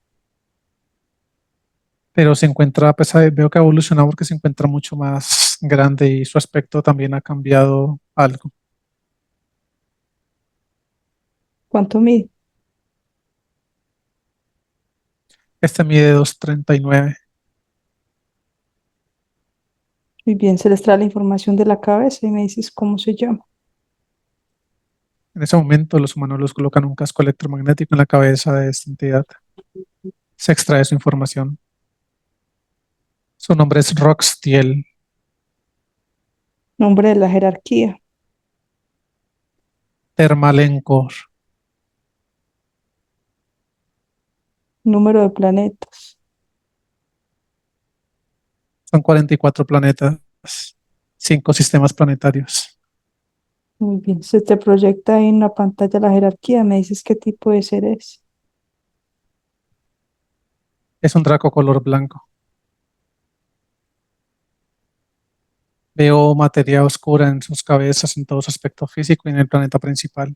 Pero se encuentra, pues veo que ha evolucionado porque se encuentra mucho más grande y su aspecto también ha cambiado algo. ¿Cuánto mide? Este mide 2,39. Muy bien, se les trae la información de la cabeza y me dices cómo se llama. En ese momento los humanos les colocan un casco electromagnético en la cabeza de esta entidad. Se extrae su información. Su nombre es Roxtiel. Nombre de la jerarquía, Termalencor. número de planetas. Son 44 planetas, 5 sistemas planetarios. Muy bien, se te proyecta ahí en la pantalla la jerarquía, me dices qué tipo de ser es. Es un draco color blanco. Veo materia oscura en sus cabezas, en todo su aspecto físico y en el planeta principal.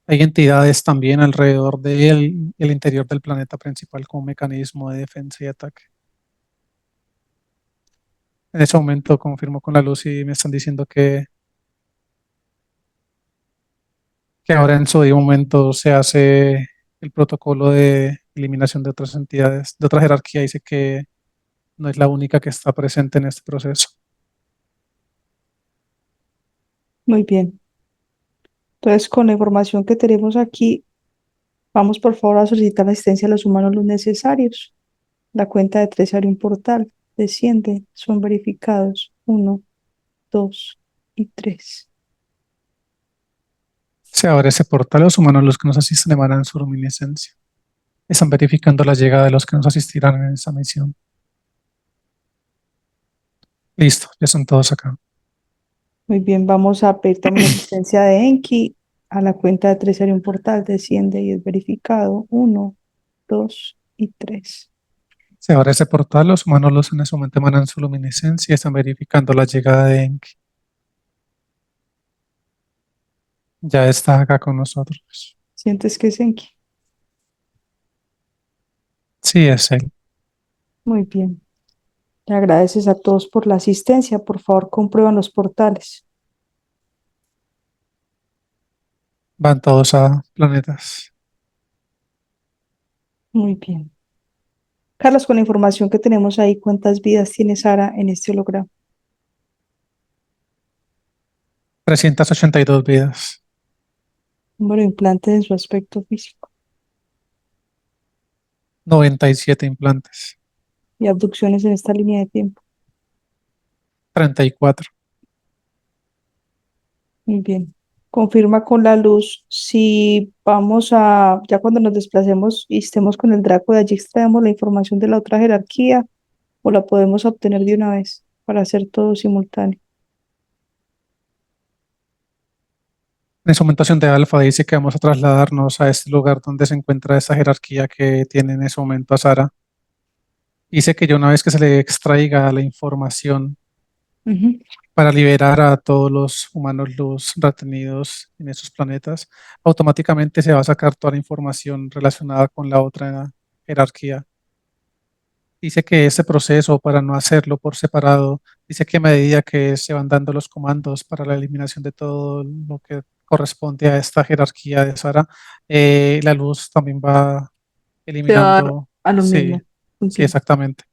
Hay entidades también alrededor de él, el interior del planeta principal, como mecanismo de defensa y ataque. En ese momento confirmo con la luz y me están diciendo que ahora en su debido momento se hace el protocolo de eliminación de otras entidades, de otra jerarquía. Dice que no es la única que está presente en este proceso. Muy bien. Entonces, con la información que tenemos aquí, vamos por favor a solicitar la asistencia a los humanos los necesarios. La cuenta de tres abre un portal. Desciende, son verificados. Uno, dos y tres. Se abre ese portal, los humanos, los que nos asisten, emanan su luminiscencia. Están verificando la llegada de los que nos asistirán en esa misión. Listo, ya son todos acá. Muy bien, vamos a pedir también la asistencia de Enki. A la cuenta de tres abre un portal. Desciende y es verificado. Uno, dos y tres. Se abre ese portal, los humanos los en ese momento emanan su luminiscencia y están verificando la llegada de Enki. Ya está acá con nosotros. ¿Sientes que es Enki? Sí, es él. Muy bien. Le agradeces a todos por la asistencia. Por favor, comprueban los portales. Van todos a planetas. Muy bien. Carlos, con la información que tenemos ahí, ¿cuántas vidas tiene Sara en este holograma? 382 vidas. Número de implantes en su aspecto físico 97 implantes. y abducciones en esta línea de tiempo. 34. Muy bien. Confirma con la luz si vamos a, ya cuando nos desplacemos y estemos con el Draco de allí, extraemos la información de la otra jerarquía o la podemos obtener de una vez para hacer todo simultáneo. En su momentación de alfa dice que vamos a trasladarnos a este lugar donde se encuentra esa jerarquía que tiene en ese momento a Sara Dice que ya una vez que se le extraiga la información Ujú. para liberar a todos los humanos los retenidos en esos planetas, automáticamente se va a sacar toda la información relacionada con la otra jerarquía. Dice que ese proceso, para no hacerlo por separado, dice que a medida que se van dando los comandos para la eliminación de todo lo que corresponde a esta jerarquía de Sara, la luz también va Se va a dar eliminando. a lo Sí, mismo. Ok, sí, exactamente.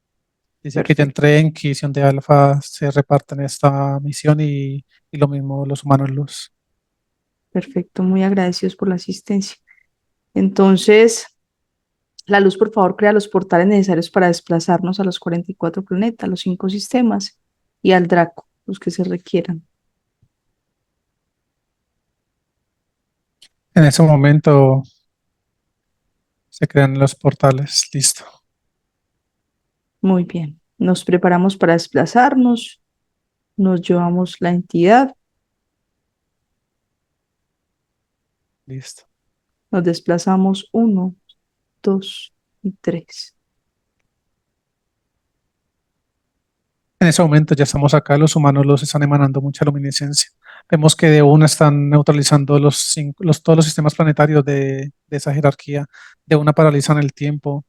Dice que ya perfecto, entre Enki y Sion de Alfa se reparten esta misión y lo mismo los humanos luz. perfecto. Muy agradecidos por la asistencia. Entonces, la luz, por favor, crea los portales necesarios para desplazarnos a los 44 planetas, los 5 sistemas y al Draco, los que se requieran. En ese momento se crean los portales. Listo, Muy bien. Nos preparamos para desplazarnos, nos llevamos la entidad, listo. nos desplazamos uno, dos y tres. En ese momento ya estamos acá, los humanos los están emanando mucha luminiscencia. Vemos que de una están neutralizando todos los sistemas planetarios de esa jerarquía. De una paralizan el tiempo,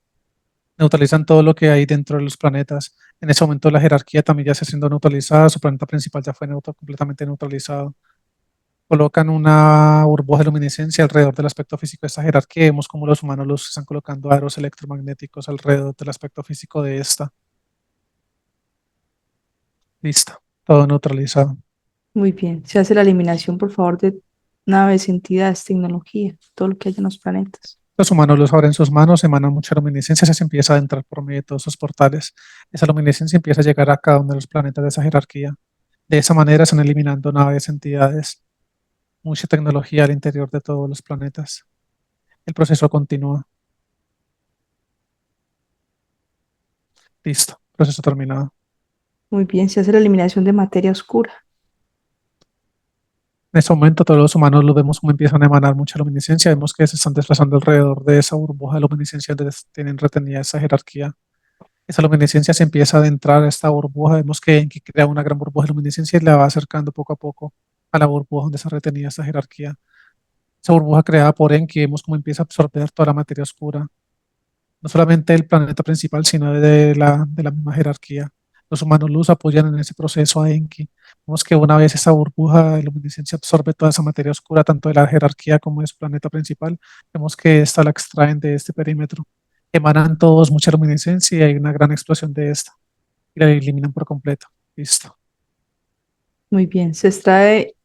neutralizan todo lo que hay dentro de los planetas. En ese momento la jerarquía también ya está siendo neutralizada, su planeta principal ya fue completamente neutralizado. Colocan una burbuja de luminiscencia alrededor del aspecto físico de esta jerarquía. Vemos cómo los humanos los están colocando aros electromagnéticos alrededor del aspecto físico de esta. Listo, todo neutralizado. Muy bien. Se hace la eliminación, por favor, de naves, entidades, tecnología, todo lo que haya en los planetas. Los humanos los abren sus manos, emanan mucha luminiscencia, se empieza a entrar por medio de todos esos portales. Esa luminiscencia empieza a llegar a cada uno de los planetas de esa jerarquía. De esa manera están eliminando naves, entidades, mucha tecnología al interior de todos los planetas. El proceso continúa. Listo, proceso terminado. Muy bien. Se hace la eliminación de materia oscura. En ese momento todos los humanos los vemos como empiezan a emanar mucha luminiscencia, vemos que se están desplazando alrededor de esa burbuja de luminiscencia donde tienen retenida esa jerarquía. Esa luminiscencia se empieza a adentrar a esta burbuja, vemos que Enki crea una gran burbuja de luminiscencia y la va acercando poco a poco a la burbuja donde se retenía esa jerarquía. Esa burbuja creada por Enki, vemos cómo empieza a absorber toda la materia oscura, no solamente del planeta principal, sino de la misma jerarquía. Los humanos luz apoyan en ese proceso a Enki. Vemos que una vez esa burbuja de luminiscencia absorbe toda esa materia oscura, tanto de la jerarquía como de su planeta principal, vemos que esta la extraen de este perímetro. Emanan todos mucha luminiscencia y hay una gran explosión de esta y la eliminan por completo. Listo. Muy bien. Se extrae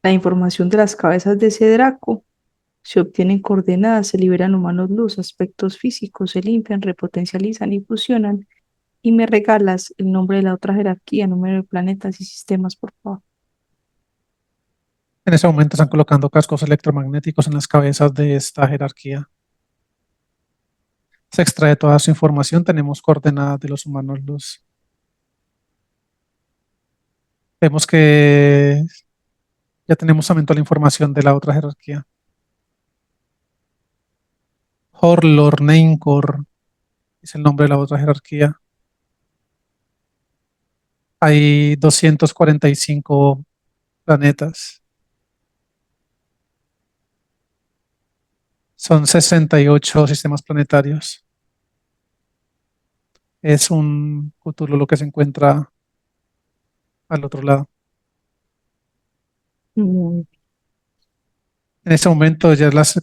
la información de las cabezas de ese Draco. Se obtienen coordenadas, se liberan humanos luz, aspectos físicos, se limpian, repotencializan y fusionan. Y me regalas el nombre de la otra jerarquía, número de planetas y sistemas, por favor. En ese momento están colocando cascos electromagnéticos en las cabezas de esta jerarquía. Se extrae toda su información. Tenemos coordenadas de los humanos luz. Vemos que ya tenemos también toda la información de la otra jerarquía. Horlor Neinkor es el nombre de la otra jerarquía. Hay 245 planetas. Son 68 sistemas planetarios. Es un Cthulhu lo que se encuentra al otro lado. Muy, En este momento ya las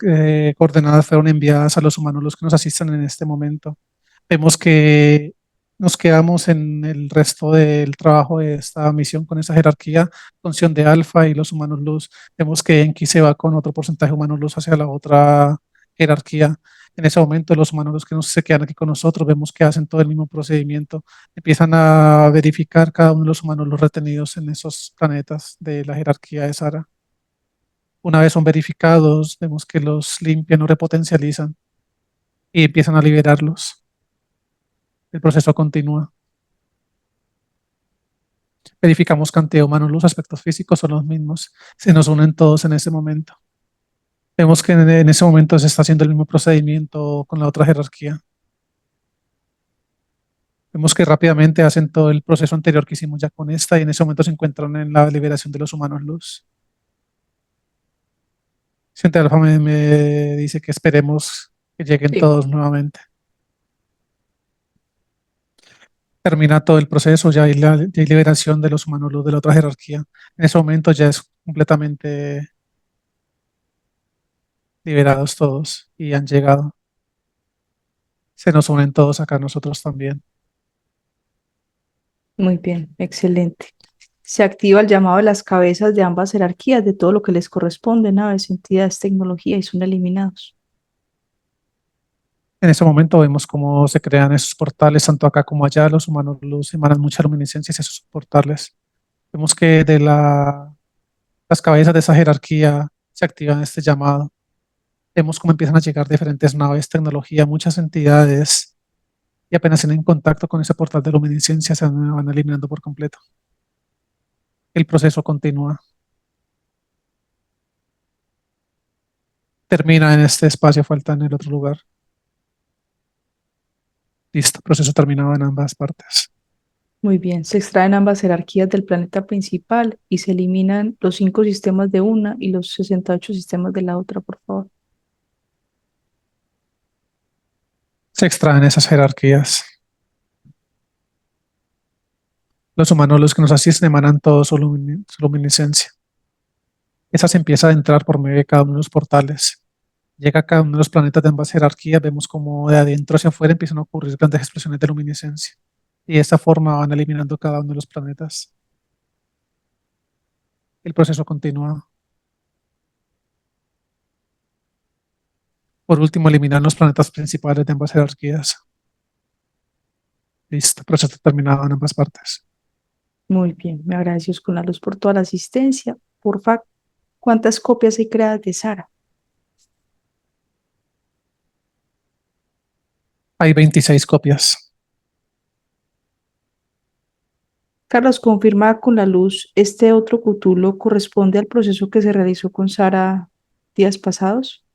coordenadas fueron enviadas a los humanos, los que nos asistan en este momento. Vemos que nos quedamos en el resto del trabajo de esta misión con esa jerarquía, con Sion de Alfa y los humanos luz. Vemos que Enki se va con otro porcentaje de humanos luz hacia la otra jerarquía. En ese momento los humanos luz que se quedan aquí con nosotros, vemos que hacen todo el mismo procedimiento. Empiezan a verificar cada uno de los humanos luz retenidos en esos planetas de la jerarquía de Sara. Una vez son verificados, vemos que los limpian o repotencializan y empiezan a liberarlos. El proceso continúa. Verificamos cantidad humana, los aspectos físicos son los mismos. Se nos unen todos en ese momento. Vemos que en ese momento se está haciendo el mismo procedimiento con la otra jerarquía. Vemos que rápidamente hacen todo el proceso anterior que hicimos ya con esta y en ese momento se encuentran en la liberación de los humanos luz. Siente Alfa me dice que esperemos que lleguen Sí, todos nuevamente. Termina todo el proceso, ya hay liberación de los humanos luz de la otra jerarquía. En ese momento ya es completamente liberados todos y han llegado. Se nos unen todos acá nosotros también. muy bien, excelente. Se activa el llamado de las cabezas de ambas jerarquías de todo lo que les corresponde, naves, entidades, tecnología y son eliminados. En ese momento vemos cómo se crean esos portales, tanto acá como allá. Los humanos luz emanan mucha luminiscencia hacia esos portales. Vemos que las cabezas de esa jerarquía se activan este llamado. Vemos cómo empiezan a llegar diferentes naves, tecnología, muchas entidades y apenas tienen contacto con ese portal de luminiscencia se van eliminando por completo. El proceso continúa. Termina en este espacio, falta en el otro lugar. Listo, proceso terminado en ambas partes. Muy bien, se extraen ambas jerarquías del planeta principal y se eliminan los 5 sistemas de una y los 68 sistemas de la otra, por favor. Se extraen esas jerarquías. Los humanos, los que nos asisten, emanan todo su luminiscencia. Esa se empieza a entrar por medio de cada uno de los portales. Llega a cada uno de los planetas de ambas jerarquías, vemos como de adentro hacia afuera empiezan a ocurrir grandes explosiones de luminiscencia. Y de esta forma van eliminando cada uno de los planetas. El proceso continúa. Por último, eliminan los planetas principales de ambas jerarquías. Listo, proceso terminado en ambas partes. Muy bien, me agradezco con la luz por toda la asistencia. Porfa, ¿cuántas copias hay creadas de Sara? Hay 26 copias. Carlos, confirma con la luz, ¿este otro cutulo corresponde al proceso que se realizó con Sara días pasados?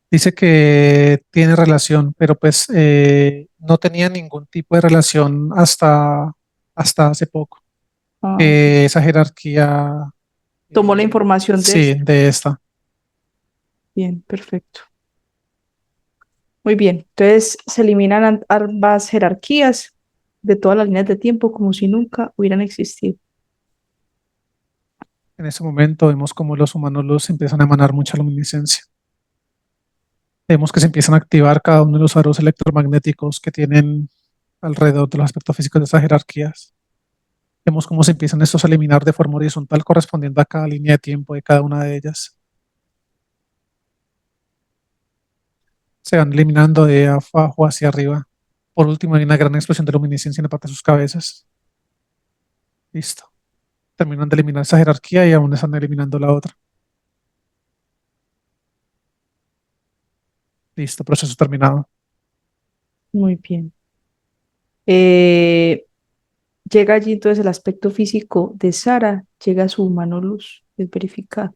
Dice que tiene relación, pero pues no tenía ningún tipo de relación hasta hace poco. Ah, ok. Esa jerarquía, Tomó la información de sí, este. de esta. Bien, perfecto. Muy bien, entonces se eliminan ambas jerarquías de todas las líneas de tiempo como si nunca hubieran existido. En ese momento vemos como los humanos luz empiezan a emanar mucha luminiscencia. Vemos que se empiezan a activar cada uno de los aros electromagnéticos que tienen alrededor de los aspectos físicos de esas jerarquías. Vemos cómo se empiezan estos a eliminar de forma horizontal correspondiendo a cada línea de tiempo de cada una de ellas. Se van eliminando de abajo hacia arriba. Por último, hay una gran explosión de luminiscencia en la parte de sus cabezas. Listo. Terminan de eliminar esa jerarquía y aún están eliminando la otra. Listo, proceso terminado. Muy bien. Eh, llega allí entonces el aspecto físico de Sara, llega su humano luz, es verificado.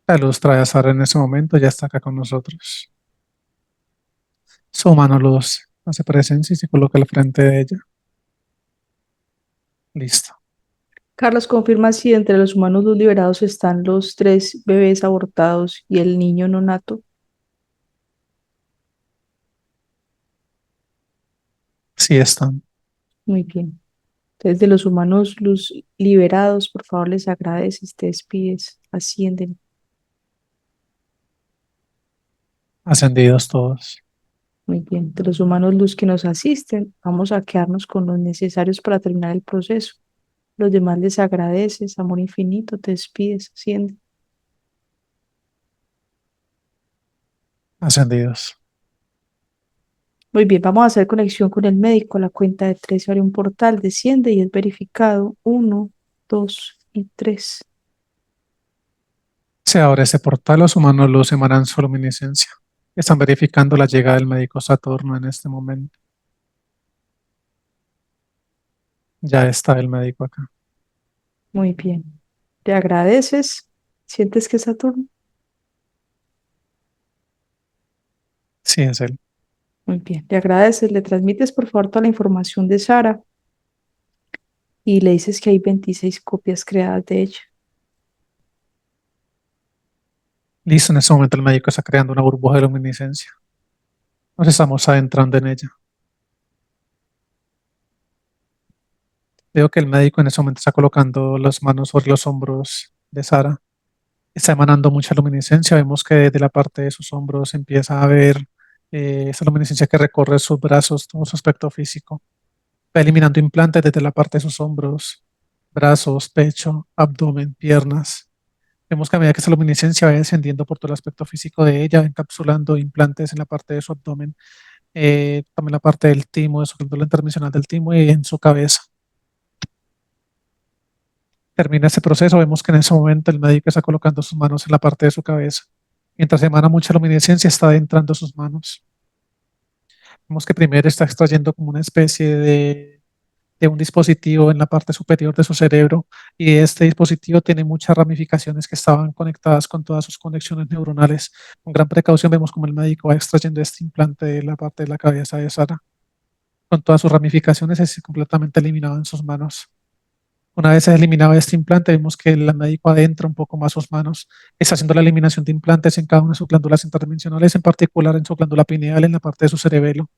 La luz trae a Sara en ese momento, ya está acá con nosotros. Su mano luz hace presencia y se coloca al frente de ella. Listo. Carlos confirma si entre los humanos luz liberados están los 3 bebés abortados y el niño no nato. Sí están. Muy bien. Entonces, de los humanos luz liberados, por favor, les agradeces, te despides, ascienden. Ascendidos todos. Muy bien. De los humanos luz que nos asisten, vamos a quedarnos con los necesarios para terminar el proceso. Los demás les agradeces, amor infinito, te despides, ascienden. Ascendidos. Muy bien, vamos a hacer conexión con el médico. A la cuenta de 3 se abre un portal, desciende y es verificado. Uno, 2 y 3. Se abre ese portal, los humanos luz emanan su luminiscencia. Están verificando la llegada del médico Saturno en este momento. Ya está el médico acá. Muy bien. Te agradeces. ¿Sientes que es Saturno? Sí, es él. Muy bien. Le agradeces, le transmites por favor toda la información de Sara y le dices que hay 26 copias creadas de ella. Listo, en ese momento el médico está creando una burbuja de luminiscencia. Nos estamos adentrando en ella. Veo que el médico en ese momento está colocando las manos sobre los hombros de Sara. Está emanando mucha luminiscencia. Vemos que desde la parte de sus hombros empieza a ver esa luminiscencia que recorre sus brazos, todo su aspecto físico. Va eliminando implantes desde la parte de sus hombros, brazos, pecho, abdomen, piernas. Vemos que a medida que esa luminiscencia va descendiendo por todo el aspecto físico de ella, encapsulando implantes en la parte de su abdomen, también la parte del timo, de su glándula intermencional del timo y en su cabeza. Termina ese proceso, vemos que en ese momento el médico está colocando sus manos en la parte de su cabeza. Mientras emana mucha luminiscencia, está adentrando sus manos. Vemos que primero está extrayendo como una especie de un dispositivo en la parte superior de su cerebro y este dispositivo tiene muchas ramificaciones que estaban conectadas con todas sus conexiones neuronales. Con gran precaución vemos como el médico va extrayendo este implante de la parte de la cabeza de Sara. Con todas sus ramificaciones es completamente eliminado en sus manos. Una vez eliminado este implante, vemos que el médico adentra un poco más sus manos, está haciendo la eliminación de implantes en cada una de sus glándulas interdimensionales, en particular en su glándula pineal, en la parte de su cerebelo.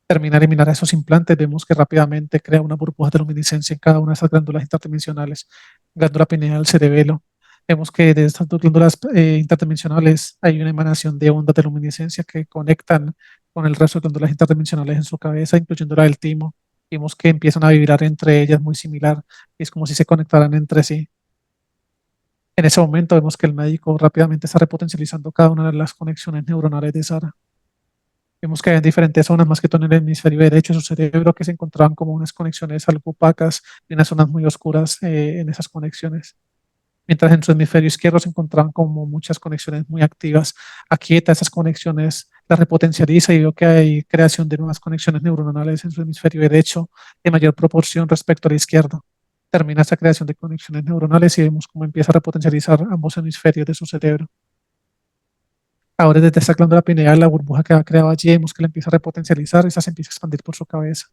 Termina de eliminar esos implantes, vemos que rápidamente crea una burbuja de luminiscencia en cada una de esas glándulas interdimensionales, glándula pineal, cerebelo. Vemos que de estas dos glándulas interdimensionales hay una emanación de ondas de luminiscencia que conectan con el resto de glándulas interdimensionales en su cabeza, incluyendo la del timo. Vemos que empiezan a vibrar entre ellas muy similar, es como si se conectaran entre sí. En ese momento vemos que el médico rápidamente está repotencializando cada una de las conexiones neuronales de Sara. Vemos que hay diferentes zonas, más que todo en el hemisferio derecho de su cerebro, que se encontraban como unas conexiones algo opacas y unas zonas muy oscuras en esas conexiones. Mientras en su hemisferio izquierdo se encontraban como muchas conexiones muy activas. Aquieta esas conexiones, las repotencializa y veo que hay creación de nuevas conexiones neuronales en su hemisferio derecho en mayor proporción respecto al izquierdo. Termina esa creación de conexiones neuronales y vemos cómo empieza a repotencializar ambos hemisferios de su cerebro. Ahora desde esta glándula pineal, la burbuja que ha creado allí, vemos que la empieza a repotencializar, esa se empieza a expandir por su cabeza.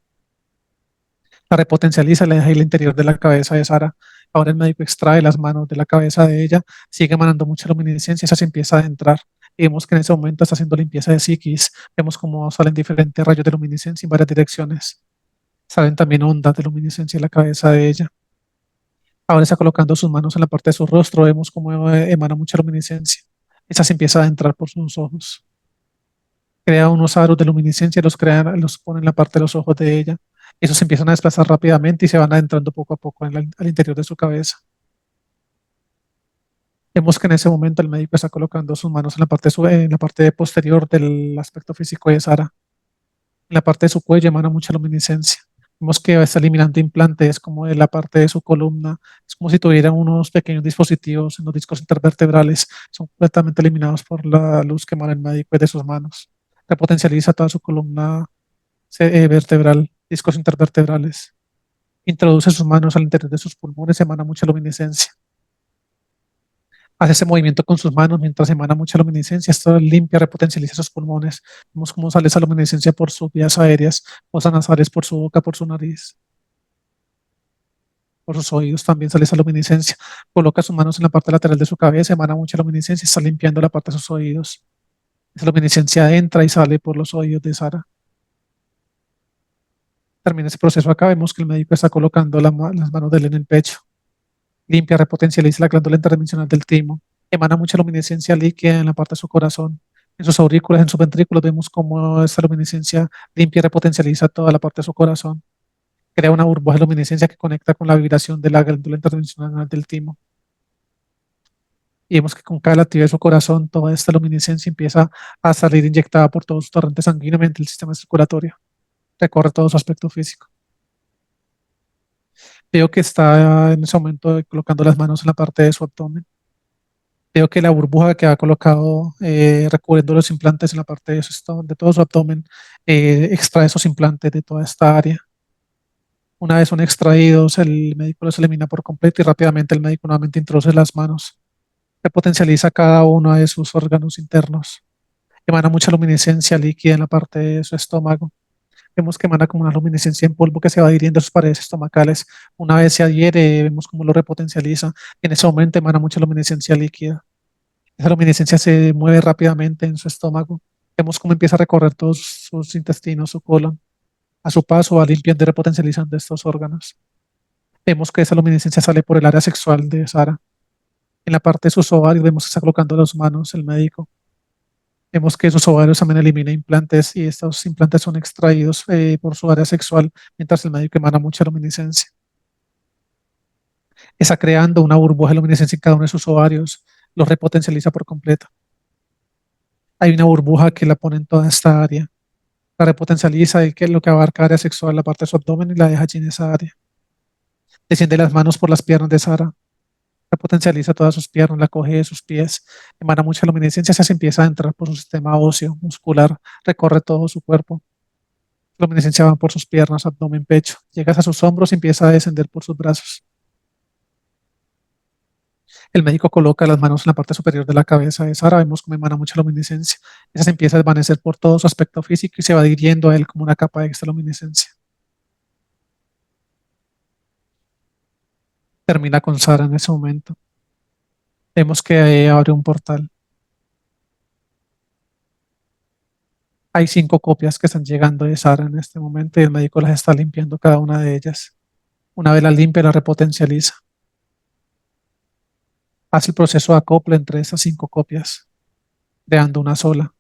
La repotencializa, la deja en el interior de la cabeza de Sara. Ahora el médico extrae las manos de la cabeza de ella, sigue emanando mucha luminiscencia, esa se empieza a adentrar. Y vemos que en ese momento está haciendo limpieza de psiquis. Vemos cómo salen diferentes rayos de luminiscencia en varias direcciones. Salen también ondas de luminiscencia en la cabeza de ella. Ahora está colocando sus manos en la parte de su rostro. Vemos cómo emana mucha luminiscencia. Esa se empieza a adentrar por sus ojos. Crea unos aros de luminiscencia, los pone en la parte de los ojos de ella. Esos se empiezan a desplazar rápidamente y se van adentrando poco a poco al interior de su cabeza. Vemos que en ese momento el médico está colocando sus manos en la parte posterior del aspecto físico de Sara. En la parte de su cuello emana mucha luminiscencia. Vemos que está eliminando implantes como de la parte de su columna. Es como si tuviera unos pequeños dispositivos en los discos intervertebrales. Son completamente eliminados por la luz que emana el médico de sus manos. Repotencializa toda su columna vertebral, discos intervertebrales. Introduce sus manos al interior de sus pulmones, emana mucha luminiscencia. Hace ese movimiento con sus manos mientras emana mucha luminiscencia. Esto limpia, repotencializa sus pulmones. Vemos cómo sale esa luminiscencia por sus vías aéreas, fosas nasales, por su boca, por su nariz, por sus oídos también sale esa luminiscencia. Coloca sus manos en la parte lateral de su cabeza, emana mucha luminiscencia, está limpiando la parte de sus oídos. Esa luminiscencia entra y sale por los oídos de Sara. Termina ese proceso acá, vemos que el médico está colocando las manos de él en el pecho. Limpia, repotencializa la glándula interdimensional del timo. Emana mucha luminiscencia líquida en la parte de su corazón. En sus aurículas, en sus ventrículos, vemos cómo esta luminiscencia limpia y repotencializa toda la parte de su corazón. Crea una burbuja de luminiscencia que conecta con la vibración de la glándula interdimensional del timo. Y vemos que con cada latido de su corazón, toda esta luminiscencia empieza a salir inyectada por todo su torrente sanguíneo mediante el sistema circulatorio. Recorre todo su aspecto físico. Veo que está en ese momento colocando las manos en la parte de su abdomen. Veo que la burbuja que ha colocado recubriendo los implantes en la parte de todo su abdomen extrae esos implantes de toda esta área. Una vez son extraídos, el médico los elimina por completo y rápidamente el médico nuevamente introduce las manos. Se potencializa cada uno de sus órganos internos. Emana mucha luminiscencia líquida en la parte de su estómago. Vemos que emana como una luminiscencia en polvo que se va adhiriendo a sus paredes estomacales. Una vez se adhiere, vemos cómo lo repotencializa. En ese momento emana mucha luminiscencia líquida. Esa luminiscencia se mueve rápidamente en su estómago. Vemos cómo empieza a recorrer todos sus intestinos, su colon. A su paso va limpiando y repotencializando estos órganos. Vemos que esa luminiscencia sale por el área sexual de Sara. En la parte de sus ovarios vemos que está colocando las manos el médico. Vemos que sus ovarios también elimina implantes y estos implantes son extraídos por su área sexual mientras el médico emana mucha luminiscencia. Está creando una burbuja de luminiscencia en cada uno de sus ovarios, los repotencializa por completo. Hay una burbuja que la pone en toda esta área, la repotencializa y que es lo que abarca área sexual, la parte de su abdomen y la deja allí en esa área. Desciende las manos por las piernas de Sara, repotencializa todas sus piernas, la coge de sus pies, emana mucha luminiscencia, se empieza a entrar por su sistema óseo, muscular, recorre todo su cuerpo. La luminiscencia va por sus piernas, abdomen, pecho, llegas a sus hombros y empieza a descender por sus brazos. El médico coloca las manos en la parte superior de la cabeza de Sara, vemos cómo emana mucha luminiscencia. Esa se empieza a desvanecer por todo su aspecto físico y se va adhiriendo a él como una capa de extra luminiscencia. Termina con Sara en ese momento. Vemos que abre un portal. Hay 5 copias que están llegando de Sara en este momento y el médico las está limpiando cada una de ellas. Una vez la limpia, la repotencializa. Hace el proceso de acople entre esas 5 copias, creando una sola.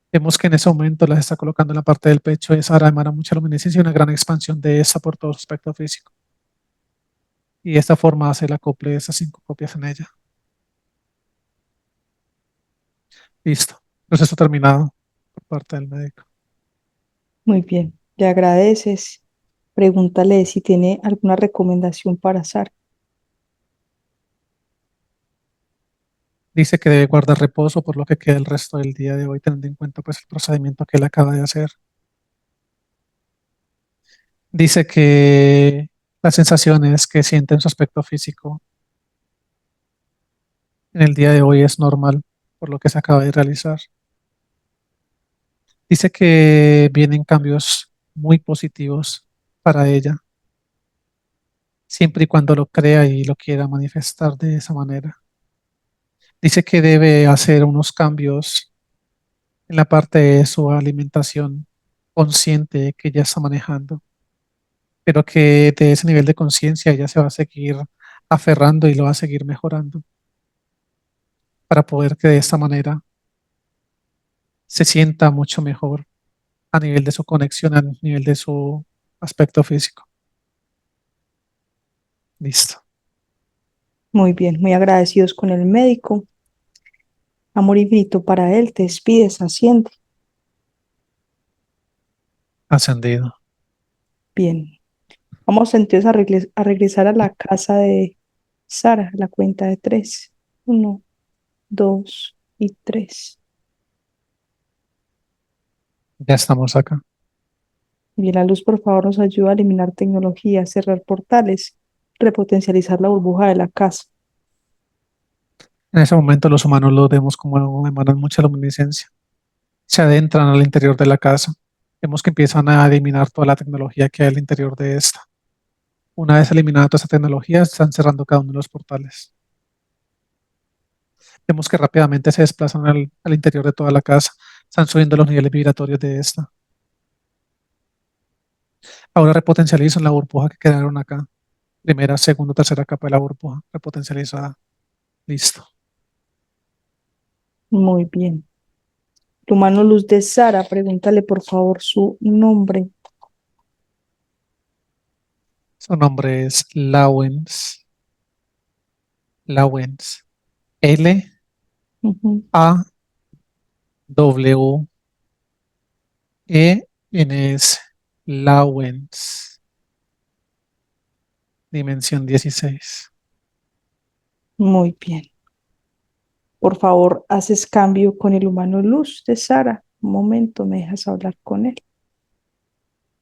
Vemos que en ese momento las está colocando en la parte del pecho de Sara, emana mucha luminiscencia y una gran expansión de esa por todo su aspecto físico. Y de esta forma hace el acople de esas 5 copias en ella. Listo. Proceso terminado por parte del médico. Muy bien, le agradeces. Pregúntale si tiene alguna recomendación para Sara. Dice que debe guardar reposo por lo que queda el resto del día de hoy, teniendo en cuenta pues el procedimiento que él acaba de hacer. Dice que las sensaciones que siente en su aspecto físico en el día de hoy es normal por lo que se acaba de realizar. Dice que vienen cambios muy positivos para ella, siempre y cuando lo crea y lo quiera manifestar de esa manera. Dice que debe hacer unos cambios en la parte de su alimentación consciente que ella está manejando, pero que de ese nivel de conciencia ella se va a seguir aferrando y lo va a seguir mejorando para poder que de esta manera se sienta mucho mejor a nivel de su conexión, a nivel de su aspecto físico. Listo. Muy bien, muy agradecidos con el médico. Amor infinito para él, te despides, asciende. Ascendido. Bien, vamos entonces a regresar a la casa de Sara, la cuenta de tres. Uno, dos y tres. Ya estamos acá. Bien, la luz, por favor, nos ayuda a eliminar tecnología, cerrar portales, repotencializar la burbuja de la casa. En ese momento los humanos lo vemos como emanan mucha luminiscencia. Se adentran al interior de la casa. Vemos que empiezan a eliminar toda la tecnología que hay al interior de esta. Una vez eliminada toda esa tecnología, están cerrando cada uno de los portales. Vemos que rápidamente se desplazan al interior de toda la casa. Están subiendo los niveles vibratorios de esta. Ahora repotencializan la burbuja que quedaron acá. Primera, segunda, tercera capa de la burbuja repotencializada. Listo. Muy bien. Tu mano luz de Sara, pregúntale por favor su nombre. Su nombre es Lawens. Lawens. L Ujú. A W E N S. Lawens. Dimensión 16. Muy bien. Por favor, haces cambio con el humano luz de Sara. Un momento, me dejas hablar con él.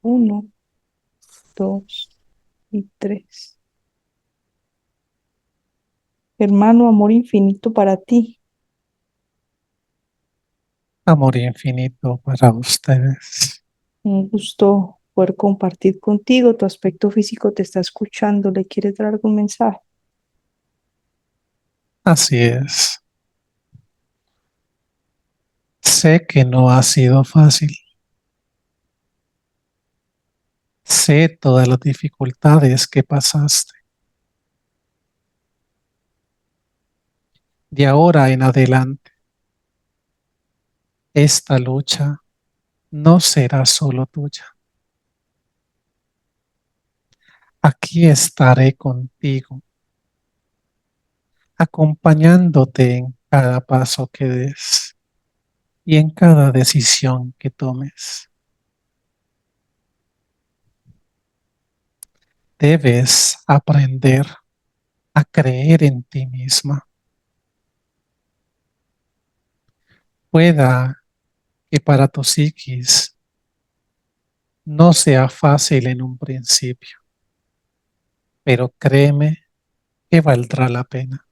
Uno, dos y tres. Hermano, amor infinito para ti. Amor infinito para ustedes. Un gusto poder compartir contigo. Tu aspecto físico te está escuchando. ¿Le quieres dar algún mensaje? Así es. Sé que no ha sido fácil. Sé todas las dificultades que pasaste. De ahora en adelante, esta lucha no será solo tuya. Aquí estaré contigo, acompañándote en cada paso que des y en cada decisión que tomes. Debes aprender a creer en ti misma. Pueda que para tu psiquis no sea fácil en un principio, pero créeme que valdrá la pena.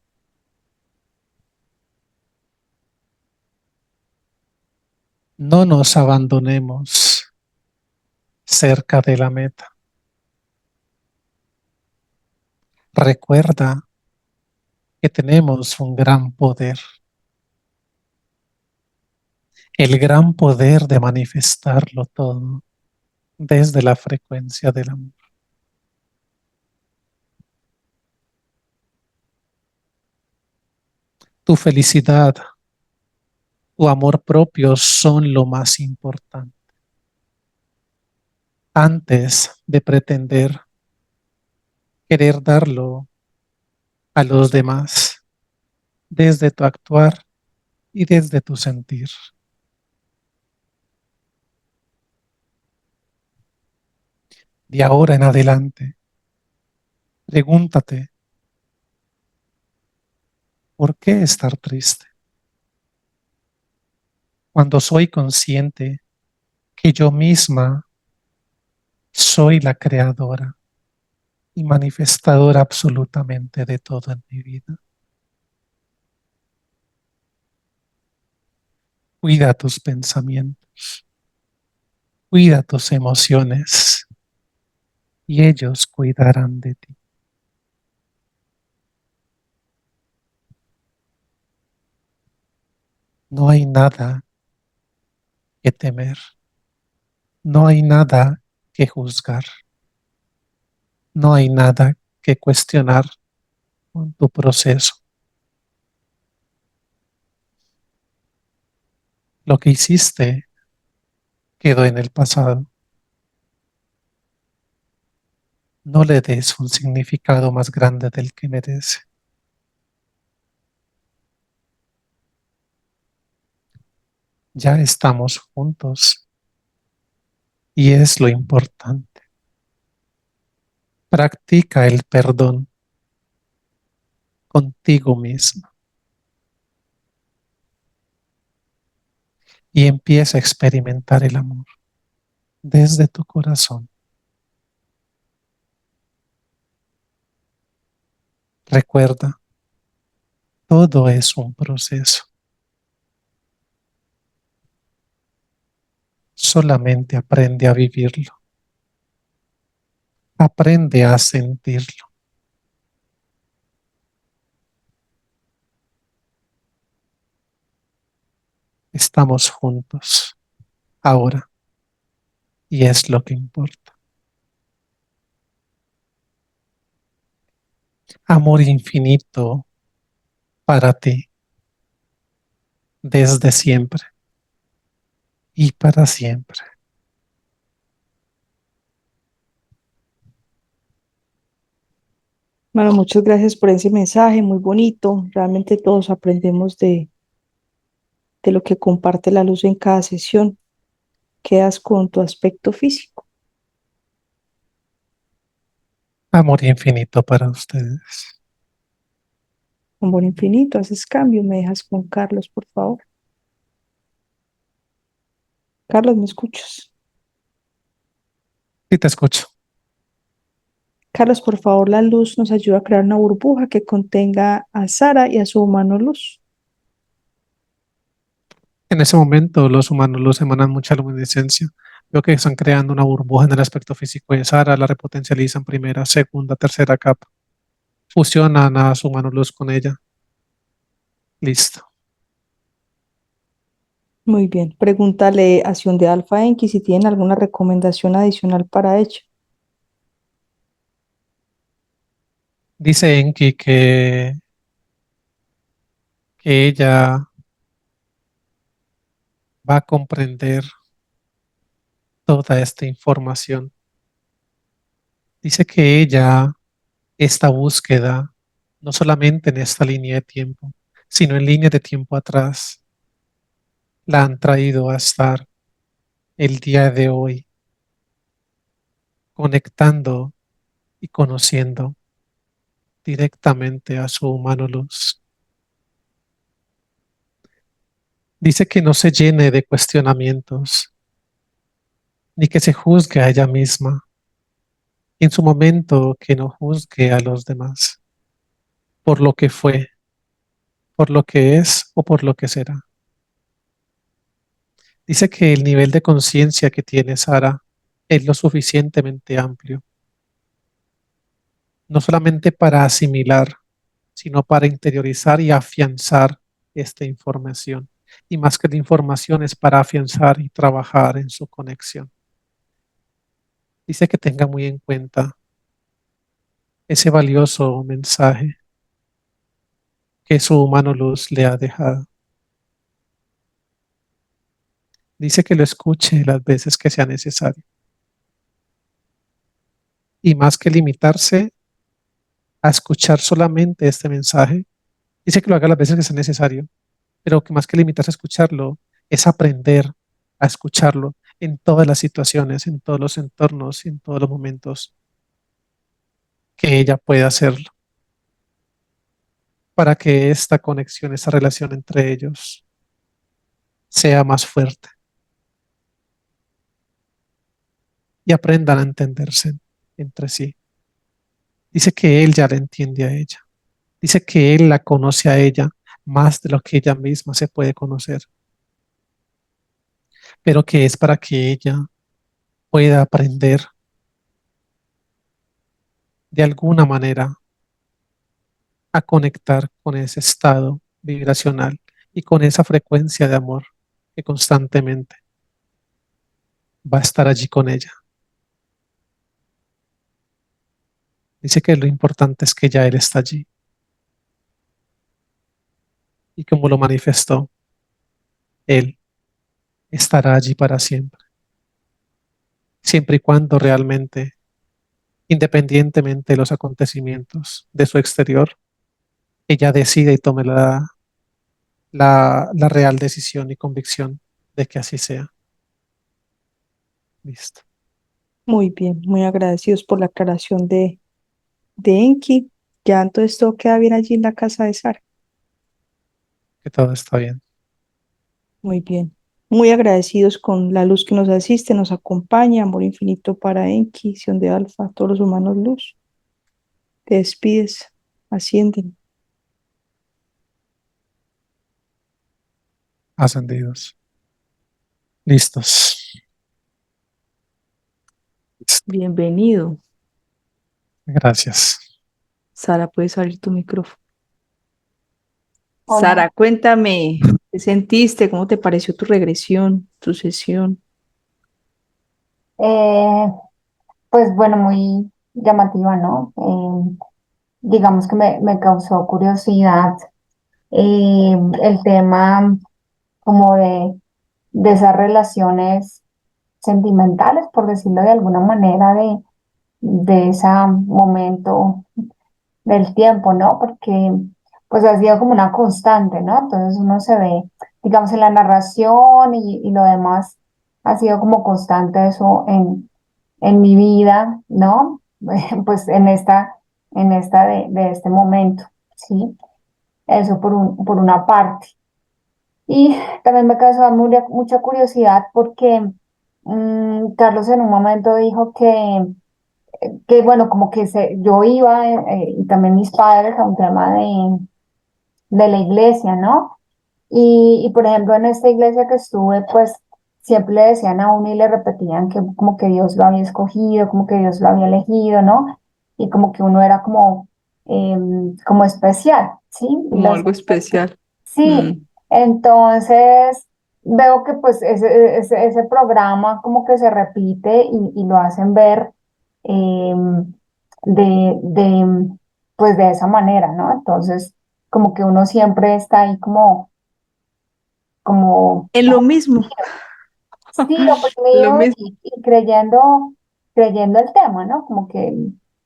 No nos abandonemos cerca de la meta. Recuerda que tenemos un gran poder, el gran poder de manifestarlo todo desde la frecuencia del amor. Tu felicidad, tu amor propio son lo más importante. Antes de pretender querer darlo a los demás desde tu actuar y desde tu sentir. De ahora en adelante, pregúntate, ¿por qué estar triste? Cuando soy consciente que yo misma soy la creadora y manifestadora absolutamente de todo en mi vida. Cuida tus pensamientos, cuida tus emociones y ellos cuidarán de ti. No hay nada que temer, no hay nada que juzgar, no hay nada que cuestionar con tu proceso. Lo que hiciste quedó en el pasado. No le des un significado más grande del que merece. Ya estamos juntos y es lo importante. Practica el perdón contigo mismo y empieza a experimentar el amor desde tu corazón. Recuerda, todo es un proceso. Solamente aprende a vivirlo. Aprende a sentirlo. Estamos juntos ahora y es lo que importa. Amor infinito para ti desde siempre y para siempre. Bueno, muchas gracias por ese mensaje, muy bonito. Realmente todos aprendemos de lo que comparte la luz en cada sesión. Quedas con tu aspecto físico. Amor infinito para ustedes. Amor infinito, haces cambio. Me dejas con Carlos, por favor. Carlos, ¿me escuchas? Y te escucho. Carlos, por favor, la luz nos ayuda a crear una burbuja que contenga a Sara y a su humano luz. En ese momento, los humanos los emanan mucha luminiscencia. Veo que están creando una burbuja en el aspecto físico de Sara, la repotencializan primera, segunda, tercera capa. Fusionan a su humano luz con ella. Listo. Muy bien. Pregúntale a Sion de Alfa Enki si tienen alguna recomendación adicional para ella. Dice Enki que ella va a comprender toda esta información. Dice que ella, esta búsqueda, no solamente en esta línea de tiempo, sino en línea de tiempo atrás, la han traído a estar el día de hoy, conectando y conociendo directamente a su humano luz. Dice que no se llene de cuestionamientos, ni que se juzgue a ella misma, y en su momento que no juzgue a los demás por lo que fue, por lo que es o por lo que será. Dice que el nivel de conciencia que tiene Sara es lo suficientemente amplio, no solamente para asimilar, sino para interiorizar y afianzar esta información. Y más que la información es para afianzar y trabajar en su conexión. Dice que tenga muy en cuenta ese valioso mensaje que su humano luz le ha dejado. Dice que lo escuche las veces que sea necesario. Y más que limitarse a escuchar solamente este mensaje, dice que lo haga las veces que sea necesario, pero que más que limitarse a escucharlo, es aprender a escucharlo en todas las situaciones, en todos los entornos y en todos los momentos que ella pueda hacerlo, para que esta conexión, esta relación entre ellos sea más fuerte y aprendan a entenderse entre sí. Dice que él ya la entiende a ella. Dice que él la conoce a ella más de lo que ella misma se puede conocer, pero que es para que ella pueda aprender de alguna manera a conectar con ese estado vibracional y con esa frecuencia de amor que constantemente va a estar allí con ella. Dice que lo importante es que ya él está allí y como lo manifestó, él estará allí para siempre, siempre y cuando realmente, independientemente de los acontecimientos de su exterior, ella decida y tome la real decisión y convicción de que así sea. Listo. Muy bien, muy agradecidos por la aclaración de Enki. Ya entonces todo queda bien allí en la casa de Sara. Que todo está bien. Muy bien. Muy agradecidos con la luz que nos asiste, nos acompaña. Amor infinito para Enki, Sion de Alfa, todos los humanos luz. Te despides, ascienden. Ascendidos. Listos. Listo. Bienvenido. Gracias. Sara, puedes abrir tu micrófono. Hola, Sara, cuéntame, ¿qué sentiste? ¿Cómo te pareció tu regresión, tu sesión? eh, pues bueno, muy llamativa, ¿no? Digamos que me causó curiosidad el tema como de esas relaciones sentimentales, por decirlo de alguna manera, de ese momento del tiempo, ¿no? Porque pues ha sido como una constante, ¿no? Entonces uno se ve, digamos, en la narración y lo demás ha sido como constante eso en mi vida, ¿no? Pues en esta de este momento, ¿sí? Eso por una parte. Y también me causó mucha curiosidad porque Carlos en un momento dijo que bueno, como que yo iba, y también mis padres, a un tema de la iglesia, ¿no? Y por ejemplo, en esta iglesia que estuve, pues siempre le decían a uno y le repetían que como que Dios lo había escogido, como que Dios lo había elegido, ¿no? Y como que uno era como especial, ¿sí? Como algo especial. Sí, Mm. entonces veo que pues ese programa como que se repite y lo hacen ver em, pues de esa manera, ¿no? Entonces como que uno siempre está ahí como En lo mismo. sí, Lo oprimido mismo. y creyendo el tema, ¿no? Como que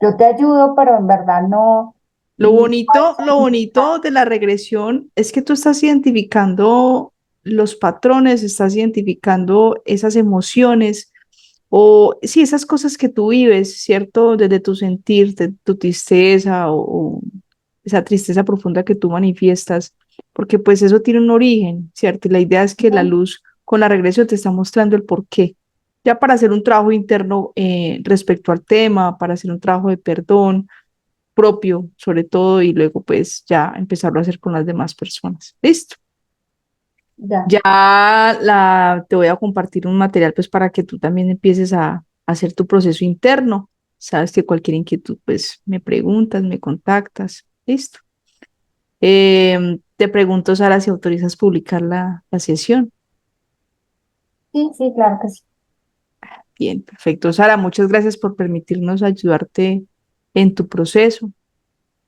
yo te ayudo, pero en verdad no, no hay Lo bonito de la regresión es que tú estás identificando los patrones, estás identificando esas emociones o sí, esas cosas que tú vives, ¿cierto? Desde tu sentir, de tu tristeza o esa tristeza profunda que tú manifiestas, porque pues eso tiene un origen, ¿cierto? Y la idea es que la sentido. luz con la regresión te está mostrando el porqué. Ya para hacer un trabajo interno respecto al tema, para hacer un trabajo de perdón propio, sobre todo, y luego pues ya empezarlo a hacer con las demás personas. Listo. Ya, Ya te voy a compartir un material pues para que tú también empieces a hacer tu proceso interno. Sabes que cualquier inquietud pues me preguntas, me contactas. Listo. Te pregunto, Sara, si autorizas publicar la sesión. sí, sí, claro que sí. Bien, perfecto. Sara, muchas gracias por permitirnos ayudarte en tu proceso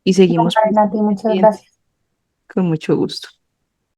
y No, seguimos pues Karen, a ti muchas pendientes. gracias. Con mucho gusto.